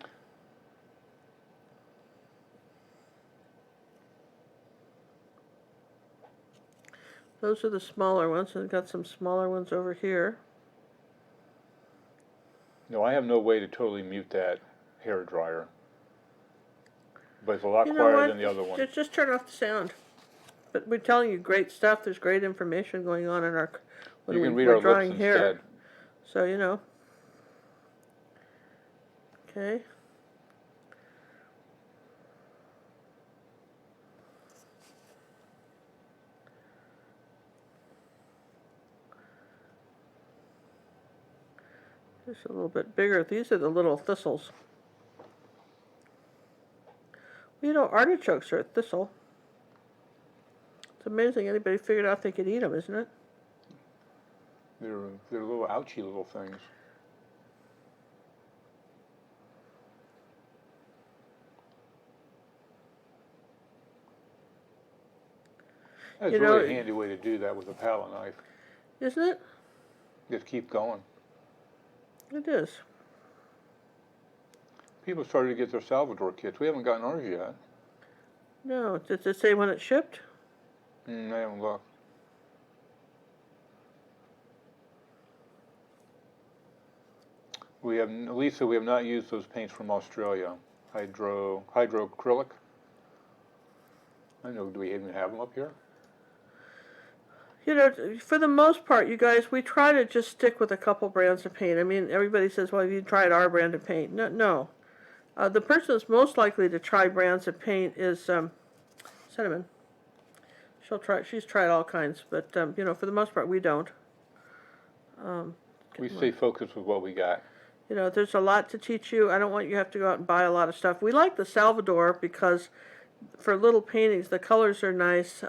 Those are the smaller ones, and I've got some smaller ones over here. No, I have no way to totally mute that hair dryer. But it's a lot quieter than the other one. Just turn off the sound. But we're telling you great stuff. There's great information going on in our when you can read our drawing lips hair. instead. So, you know. Okay. Just a little bit bigger. These are the little thistles. Well, you know, artichokes are a thistle. It's amazing anybody figured out they could eat them, isn't it? They're little ouchy little things. That's a really handy way to do that with a palette knife. Isn't it? Just keep going. It is. People started to get their Salvador kits. We haven't gotten ours yet. No, does it say when it shipped? I haven't looked. We have, Lisa, we have not used those paints from Australia. Acrylic. I don't know, do we even have them up here? You know, for the most part, you guys, we try to just stick with a couple brands of paint. I mean, everybody says, well, have you tried our brand of paint? No. The person that's most likely to try brands of paint is Cinnamon. She's tried all kinds, but, you know, for the most part, we don't. We stay focused with what we got. You know, there's a lot to teach you. I don't want you to have to go out and buy a lot of stuff. We like the Salvador because for little paintings, the colors are nice.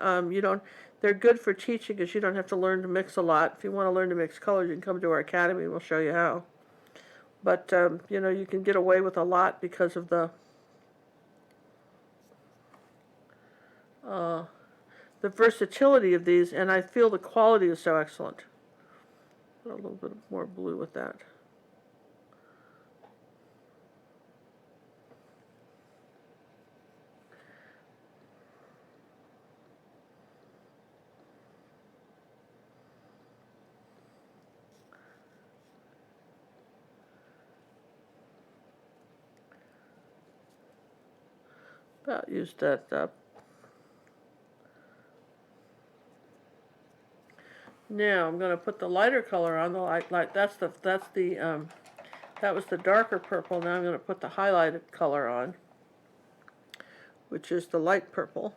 They're good for teaching because you don't have to learn to mix a lot. If you want to learn to mix colors, you can come to our academy and we'll show you how. But, you know, you can get away with a lot because of the versatility of these, and I feel the quality is so excellent. Put a little bit more blue with that. About used that up. Now I'm going to put the lighter color on the light. That was the darker purple. Now I'm going to put the highlighted color on, which is the light purple.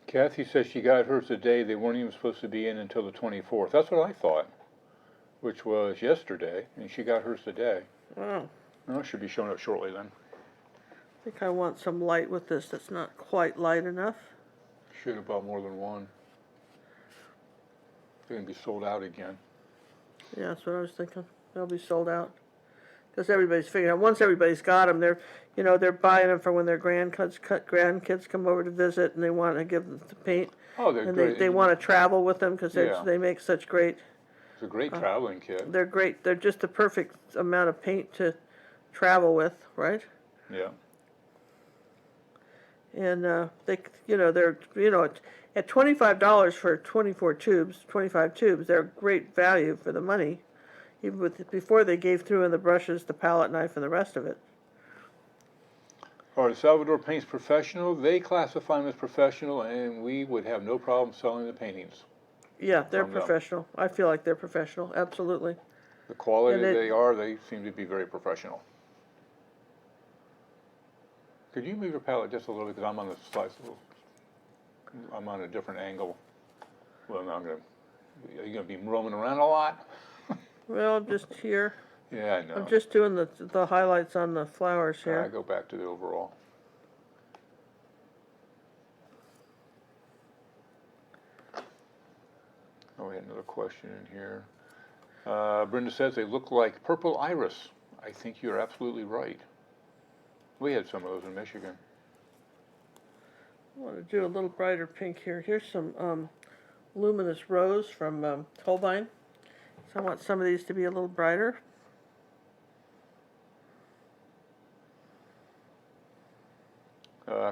Kathy says she got hers today. They weren't even supposed to be in until the 24th. That's what I thought. which was yesterday, and she got hers today. Wow. Well, it should be showing up shortly then. I think I want some light with this that's not quite light enough. Should have bought more than one. They're going to be sold out again. Yeah, that's what I was thinking. They'll be sold out. Because everybody's figuring out, once everybody's got them, they're buying them for when their grandkids come over to visit and they want to give them the paint. Oh, they're And great. they want to travel with them because Yeah. they make such great, It's a great traveling kit. they're great, they're just the perfect amount of paint to travel with, right? Yeah. And they're, at $25 for 25 tubes, they're great value for the money. Even before they gave through in the brushes, the palette knife, and the rest of it. Are the Salvador paints professional? They classify them as professional, and we would have no problem selling the paintings. Yeah, they're From them. professional. I feel like they're professional, absolutely. The quality And they seem to be very professional. Could you move your palette just a little bit, because I'm on the slice, I'm on a different angle. Well, now are you going to be roaming around a lot? Well, I'm just here. Yeah, I know. I'm just doing the highlights on the flowers I here. go back to the overall. Oh, we had another question in here. Brenda says they look like purple iris. I think you're absolutely right. We had some of those in Michigan. I want to do a little brighter pink here. Here's some luminous rose from Holbein. So I want some of these to be a little brighter.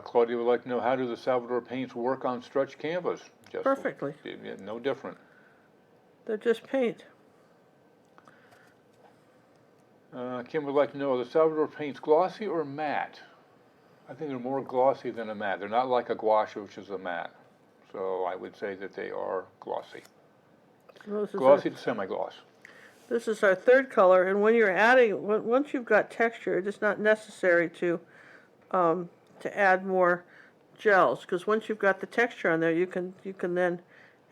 Claudia would like to know, how do the Salvador paints work on stretched canvas? Just Perfectly. no different. They're just paint. Kim would like to know, are the Salvador paints glossy or matte? I think they're more glossy than a matte. They're not like a gouache, which is a matte. So I would say that they are glossy. Glossy to semi-gloss. This is our third color, and when you're adding, once you've got texture, it's not necessary to add more gels, because once you've got the texture on there, you can then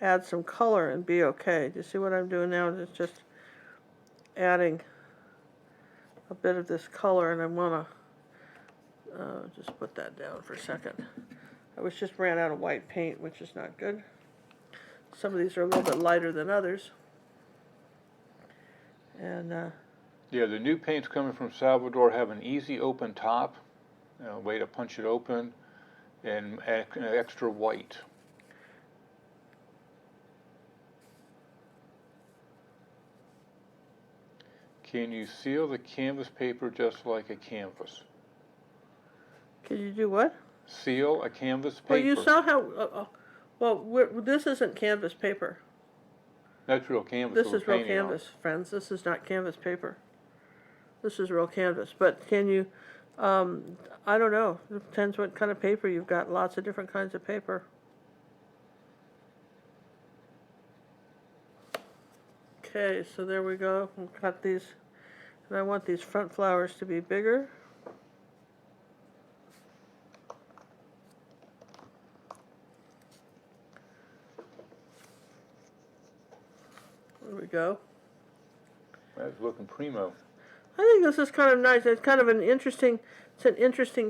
add some color and be okay. Do you see what I'm doing now? It's just adding a bit of this color, and I want to just put that down for a second. I just ran out of white paint, which is not good. Some of these are a little bit lighter than others. And yeah, the new paints coming from Salvador have an easy open top, way to punch it open, and extra white. Can you seal the canvas paper just like a canvas? can you do what? Seal a canvas paper. Well, you saw how. This isn't canvas paper. That's real canvas. This we're is real painting on. canvas, friends. This is not canvas paper. This is real canvas. But can you, I don't know. It depends what kind of paper you've got. Lots of different kinds of paper. Okay, so there we go. We'll cut these. And I want these front flowers to be bigger. There we go. That's looking primo. I think this is kind of nice. It's kind of an interesting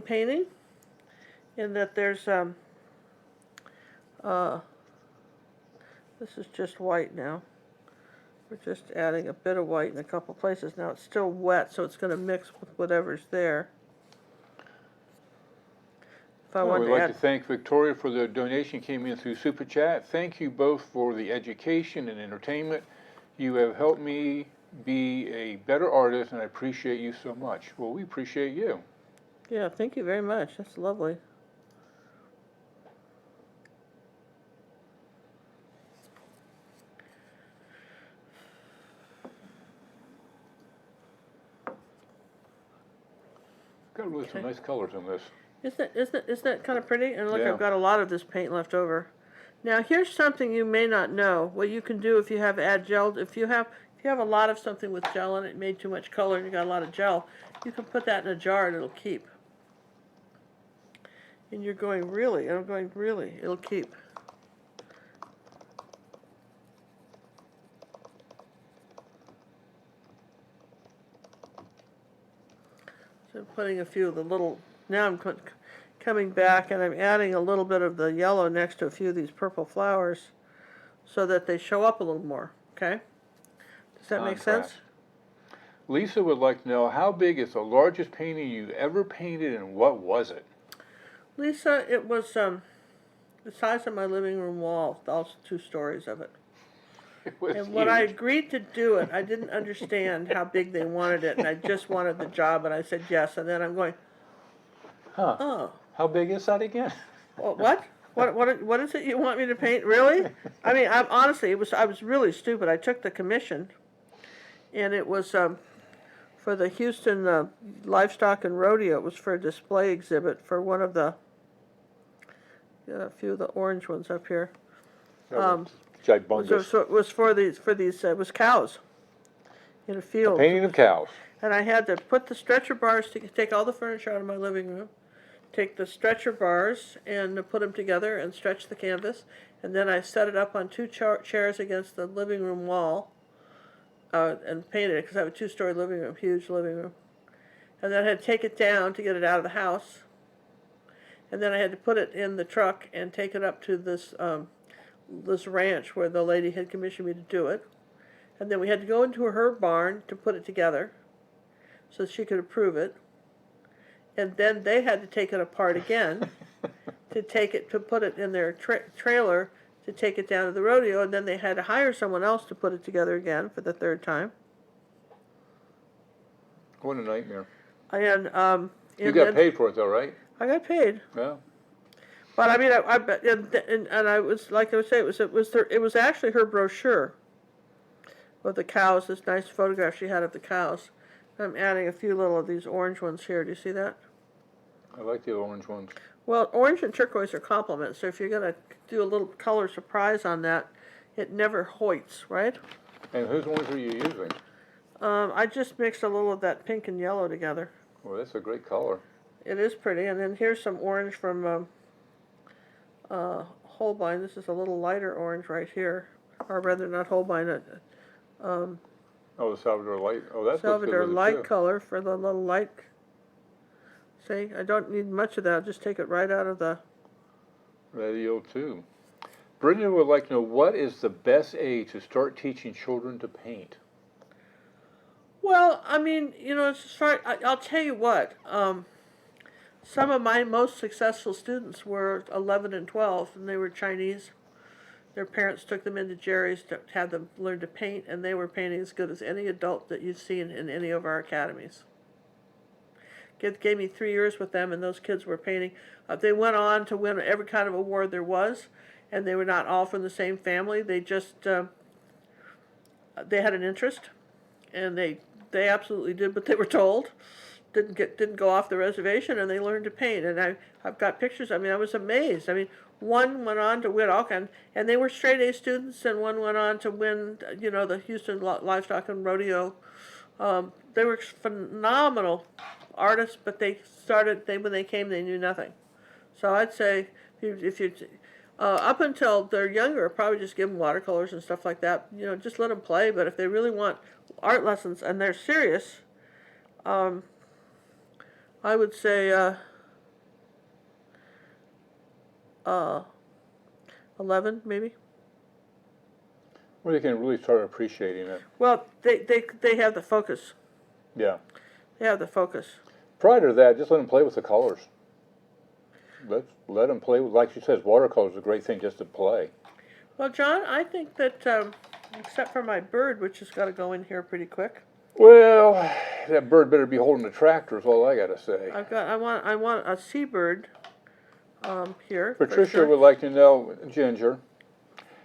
painting in that there's, this is just white now. We're just adding a bit of white in a couple places. Now it's still wet, so it's going to mix with whatever's there. If I wanted We'd like to thank Victoria for the donation came in through Super Chat. Thank you both for the education and entertainment. You have helped me be a better artist, and I appreciate you so much. Well, we appreciate you. Yeah, thank you very much. That's lovely. Got really some nice colors in this. Isn't that kind of pretty? And look, Yeah. I've got a lot of this paint left over. Now, here's something you may not know. What you can do if you have gel, if you have a lot of something with gel in it, made too much color, and you got a lot of gel, you can put that in a jar and it'll keep. And you're going, really? I'm going, really? It'll keep. So putting a few of the little, now I'm coming back and I'm adding a little bit of the yellow next to a few of these purple flowers so that they show up a little more, okay? Does that make sense? Contrast. Lisa would like to know, how big is the largest painting you ever painted and what was it? Lisa, it was the size of my living room wall, also 2 stories of it. It was And when I huge. agreed to do it, I didn't understand how big they wanted it, and I just wanted the job, and I said yes, and then I'm going, Huh. oh, How big is that again? what? What is it you want me to paint? Really? I mean, honestly, I was really stupid. I took the commission, and it was for the Houston Livestock and Rodeo. It was for a display exhibit for one of the, a few of the orange ones up here. Gibungus. So it was for these, it was cows in a field. Painting of cows. And I had to put the stretcher bars, to take all the furniture out of my living room, take the stretcher bars and put them together and stretch the canvas. And then I set it up on 2 chairs against the living room wall and painted it, because I have a 2-story living room, huge living room. And then I had to take it down to get it out of the house. And then I had to put it in the truck and take it up to this this ranch where the lady had commissioned me to do it. And then we had to go into her barn to put it together so she could approve it. And then they had to take it apart again to put it in their trailer to take it down to the rodeo, and then they had to hire someone else to put it together again for the 3rd time. What a nightmare. And You got paid for it though, right? I got paid. Yeah. But I mean, and I was, like I was saying, it was actually her brochure of the cows. This nice photograph she had of the cows. I'm adding a few little of these orange ones here. Do you see that? I like the orange ones. Well, orange and turquoise are complements. So if you're gonna do a little color surprise on that, it never hoits, right? And whose ones are you using? I just mixed a little of that pink and yellow together. Well, that's a great color. It is pretty. And then here's some orange from Holbein. This is a little lighter orange right here, or rather not Holbein. Oh, the Salvador light. Oh, that's Salvador light color for the little light. See, I don't need much of that. I'll just take it right out of the radio too. Brenda would like to know, what is the best age to start teaching children to paint? Well, I mean, you know, I'll tell you what. Some of my most successful students were 11 and 12, and they were Chinese. Their parents took them into Jerry's to have them learn to paint, and they were painting as good as any adult that you've seen in any of our academies. Gave me 3 years with them, and those kids were painting. They went on to win every kind of award there was, and they were not all from the same family. They just they had an interest, and they absolutely did what they were told. Didn't go off the reservation, and they learned to paint. And I've got pictures. I mean, I was amazed. I mean, one went on to win all kinds, and they were straight A students, and one went on to win, you know, the Houston Livestock and Rodeo. They were phenomenal artists, but when they came, they knew nothing. So I'd say if you up until they're younger, probably just give them watercolors and stuff like that. You know, just let them play. But if they really want art lessons and they're serious, I would say 11 maybe. Well, you can really start appreciating it. Well, they have the focus. Yeah. They have the focus. Prior to that, just let them play with the colors. Let them play with, like she says, watercolors is a great thing just to play. Well, John, I think that except for my bird, which has got to go in here pretty quick. Well, that bird better be holding the tractor is all I got to say. I want a seabird here. Patricia would like to know, Ginger,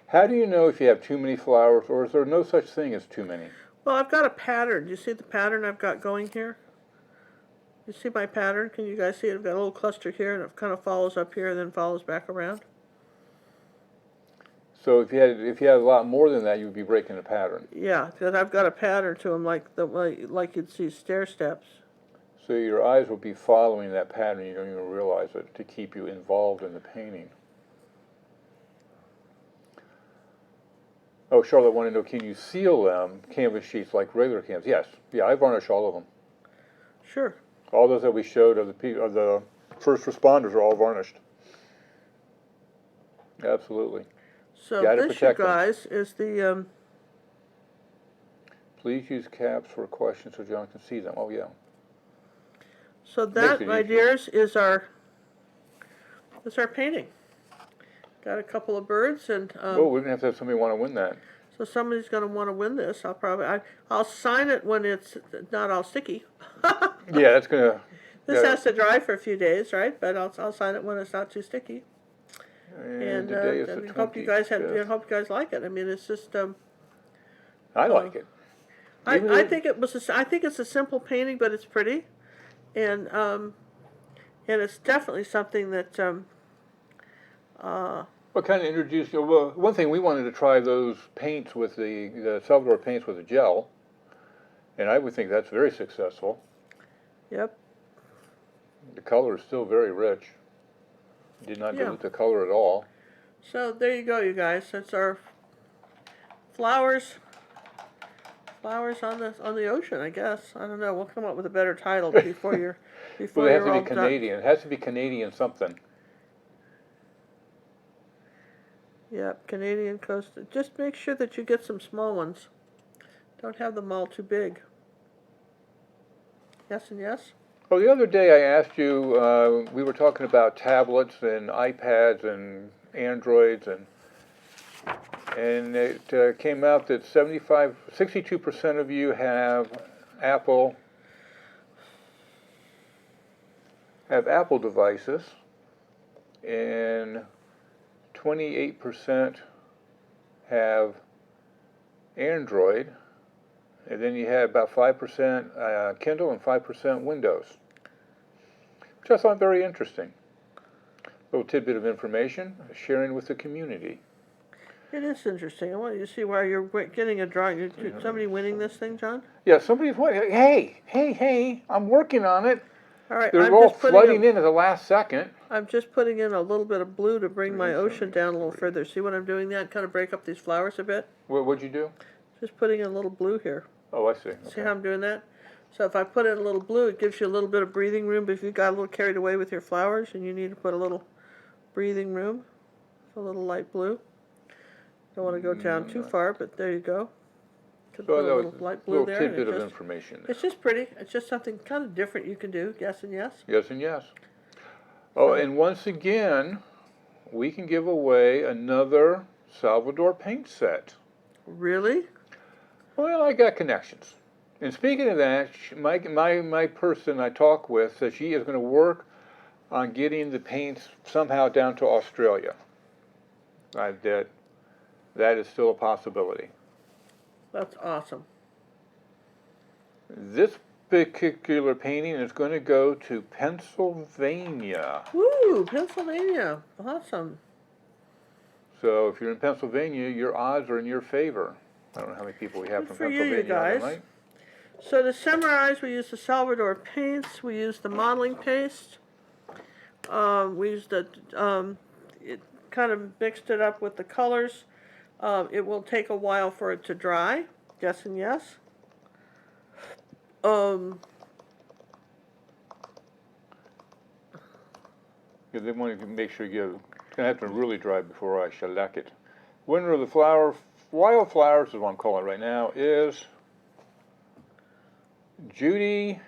how do you know if you have too many flowers, or is there no such thing as too many? Well, I've got a pattern. Do you see the pattern I've got going here? You see my pattern? Can you guys see it? I've got a little cluster here, and it kind of follows up here and then follows back around. So if you had a lot more than that, you would be breaking the pattern. Yeah, because I've got a pattern to them like you'd see stair steps. So your eyes will be following that pattern, you don't even realize it, to keep you involved in the painting. Oh, Charlotte wanted to know, can you seal them, canvas sheets, like regular canvas? Yes. Yeah, I varnish all of them. Sure. All those that we showed of the first responders are all varnished. Absolutely. So Gotta this, you protect them. guys, is the, Please use caps for questions so John can see them. Oh, yeah. so Makes that, it my easier. dears, is our painting. Got a couple of birds, and Oh, we're going to have somebody want to win that. so somebody's going to want to win this. I'll sign it when it's not all sticky. Yeah, that's going to... This has to dry for a few days, right? But I'll sign it when it's not too sticky. And today is the I hope you guys 25th. hope you guys like it. I mean, it's just I like it. I think I think it's a simple painting, but it's pretty, and it's definitely something that What kind of introduced you? Well, one thing we wanted to try those paints with the Salvador paints with the gel, and I would think that's very successful. Yep. The color is still very rich. Did not Yeah. dilute the color at all. So there you go, you guys. That's our flowers on the ocean, I guess. I don't know. We'll come up with a better title before Well, you're they have to all be Canadian. It has to be Canadian something. done. Yep, Canadian Coast. Just make sure that you get some small ones. Don't have them all too big. Yes and yes? Well, the other day I asked you, we were talking about tablets and iPads and Androids, and it came out that 62% of you have Apple devices, and 28% have Android, and then you have about 5% Kindle and 5% Windows, which I thought very interesting. A little tidbit of information, sharing with the community. It is interesting. I want you to see why you're getting a drawing. Somebody winning this thing, John? Yeah, somebody's wondering, hey, I'm working on it. All right, They're all flooding in at the last second. I'm just putting in a little bit of blue to bring my ocean down a little further. See what I'm doing there? Kind of break up these flowers a bit. What'd you do? Just putting in a little blue here. Oh, I see. See how I'm doing that? So if I put in a little blue, it gives you a little bit of breathing room. But if you got a little carried away with your flowers and you need to put a little breathing room, a little light blue. Don't want to go down too far, but there you go. Could put a little light blue there. Little tidbit of information. It's just pretty. It's just something kind of different you can do. Yes and yes. Yes and yes. Oh, and once again, we can give away another Salvador paint set. Really? Well, I got connections. And speaking of that, my person I talk with says she is going to work on getting the paints somehow down to Australia. That is still a possibility. That's awesome. This particular painting is going to go to Pennsylvania. Woo! Pennsylvania. Awesome. So if you're in Pennsylvania, your odds are in your favor. I don't know how many people we have Good from for you, Pennsylvania you guys. tonight. So to summarize, we used the Salvador paints. We used the modeling paste. We used it kind of mixed it up with the colors. It will take a while for it to dry. Yes and yes. Yeah, they want to make sure it's going to have to really dry before I shellac it. Winner of the wildflowers is what I'm calling it right now, is Judy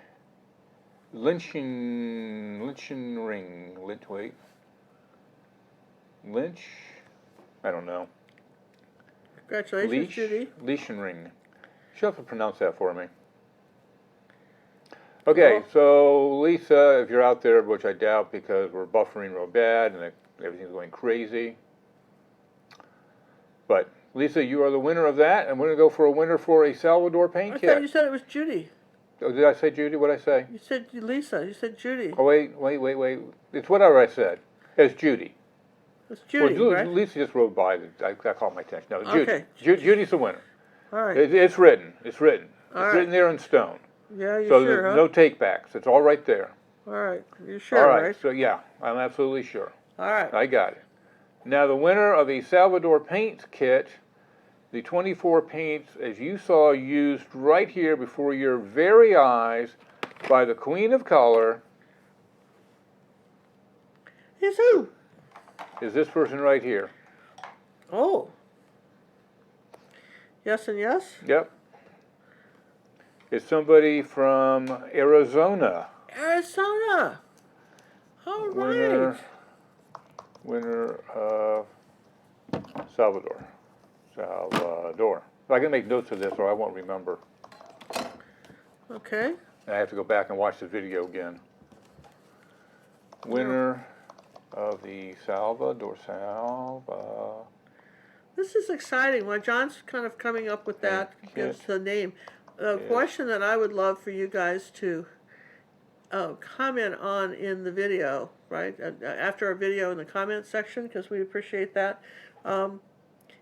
Lynch? I don't know. Congratulations, Judy. Leichenring. She'll have to pronounce that for me. Okay, Cool. so Lisa, if you're out there, which I doubt because we're buffering real bad and everything's going crazy. But Lisa, you are the winner of that, and we're going to go for a winner for a Salvador paint I kit. thought you said it was Judy. Oh, did I say Judy? What did I say? You said Lisa. You said Judy. Oh, wait. It's whatever I said. It's Judy. It's Judy, well, right? Lisa just rode by. I caught my attention. No, Judy. Okay. Judy's the winner. All right. It's written. It's written. All It's right. written there in stone. Yeah, you So sure, there's huh? no takebacks. It's all right there. All right. You're sure, All right. right? So yeah, I'm absolutely sure. All right. I got it. Now the winner of a Salvador paint kit, the 24 paints, as you saw, used right here before your very eyes by the Queen of Color Is who? is this person right here. Oh. Yes and yes? Yep. It's somebody from Arizona. Arizona. All right. Winner of Salvador. So I can make notes of this or I won't remember. Okay. I have to go back and watch the video again. Winner of the Salvador. This is exciting. While John's kind of coming up with that, gives the name. The question that I would love for you guys to comment on in the video, right? After our video in the comment section, because we appreciate that,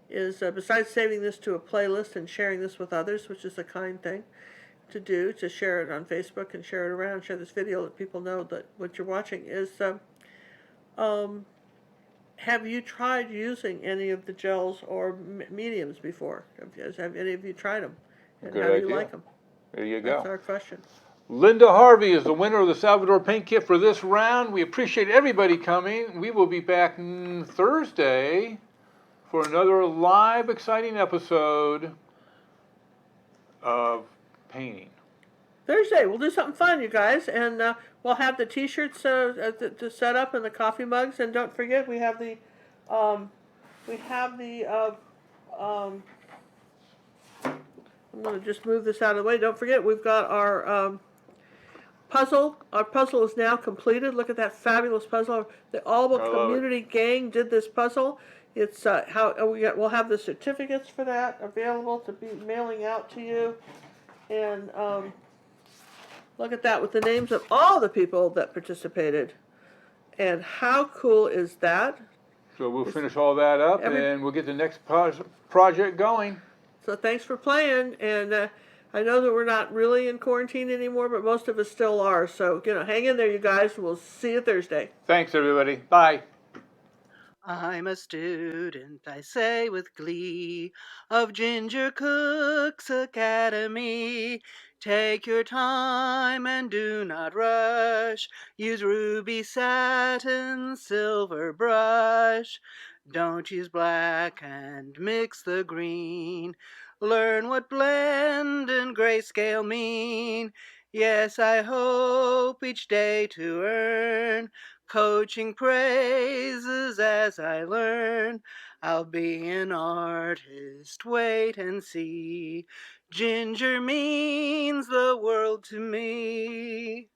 is besides saving this to a playlist and sharing this with others, which is a kind thing to do, to share it on Facebook and share it around, share this video, let people know that what you're watching is, have you tried using any of the gels or mediums before? Have any of you tried them? And Good how do idea. you like them? There you go. That's our question. Linda Harvey is the winner of the Salvador paint kit for this round. We appreciate everybody coming. We will be back Thursday for another live, exciting episode of painting. Thursday, we'll do something fun, you guys, and we'll have the T-shirts to set up and the coffee mugs, and don't forget we have the, I'm going to just move this out of the way. Don't forget we've got our puzzle. Our puzzle is now completed. Look at that fabulous puzzle. The Alba Community Gang did this puzzle. It's we'll have the certificates for that available to be mailing out to you, and look at that with the names of all the people that participated. And how cool is that? So we'll finish all that up and we'll get the next project going. So thanks for playing. And I know that we're not really in quarantine anymore, but most of us still are. So, hang in there, you guys. We'll see you Thursday. Thanks, everybody. Bye. I'm a student, I say with glee, of Ginger Cook's Academy. Take your time and do not rush. Use ruby satin, silver brush. Don't use black and mix the green. Learn what blend and grayscale mean. Yes, I hope each day to earn coaching praises as I learn. I'll be an artist, wait and see. Ginger means the world to me.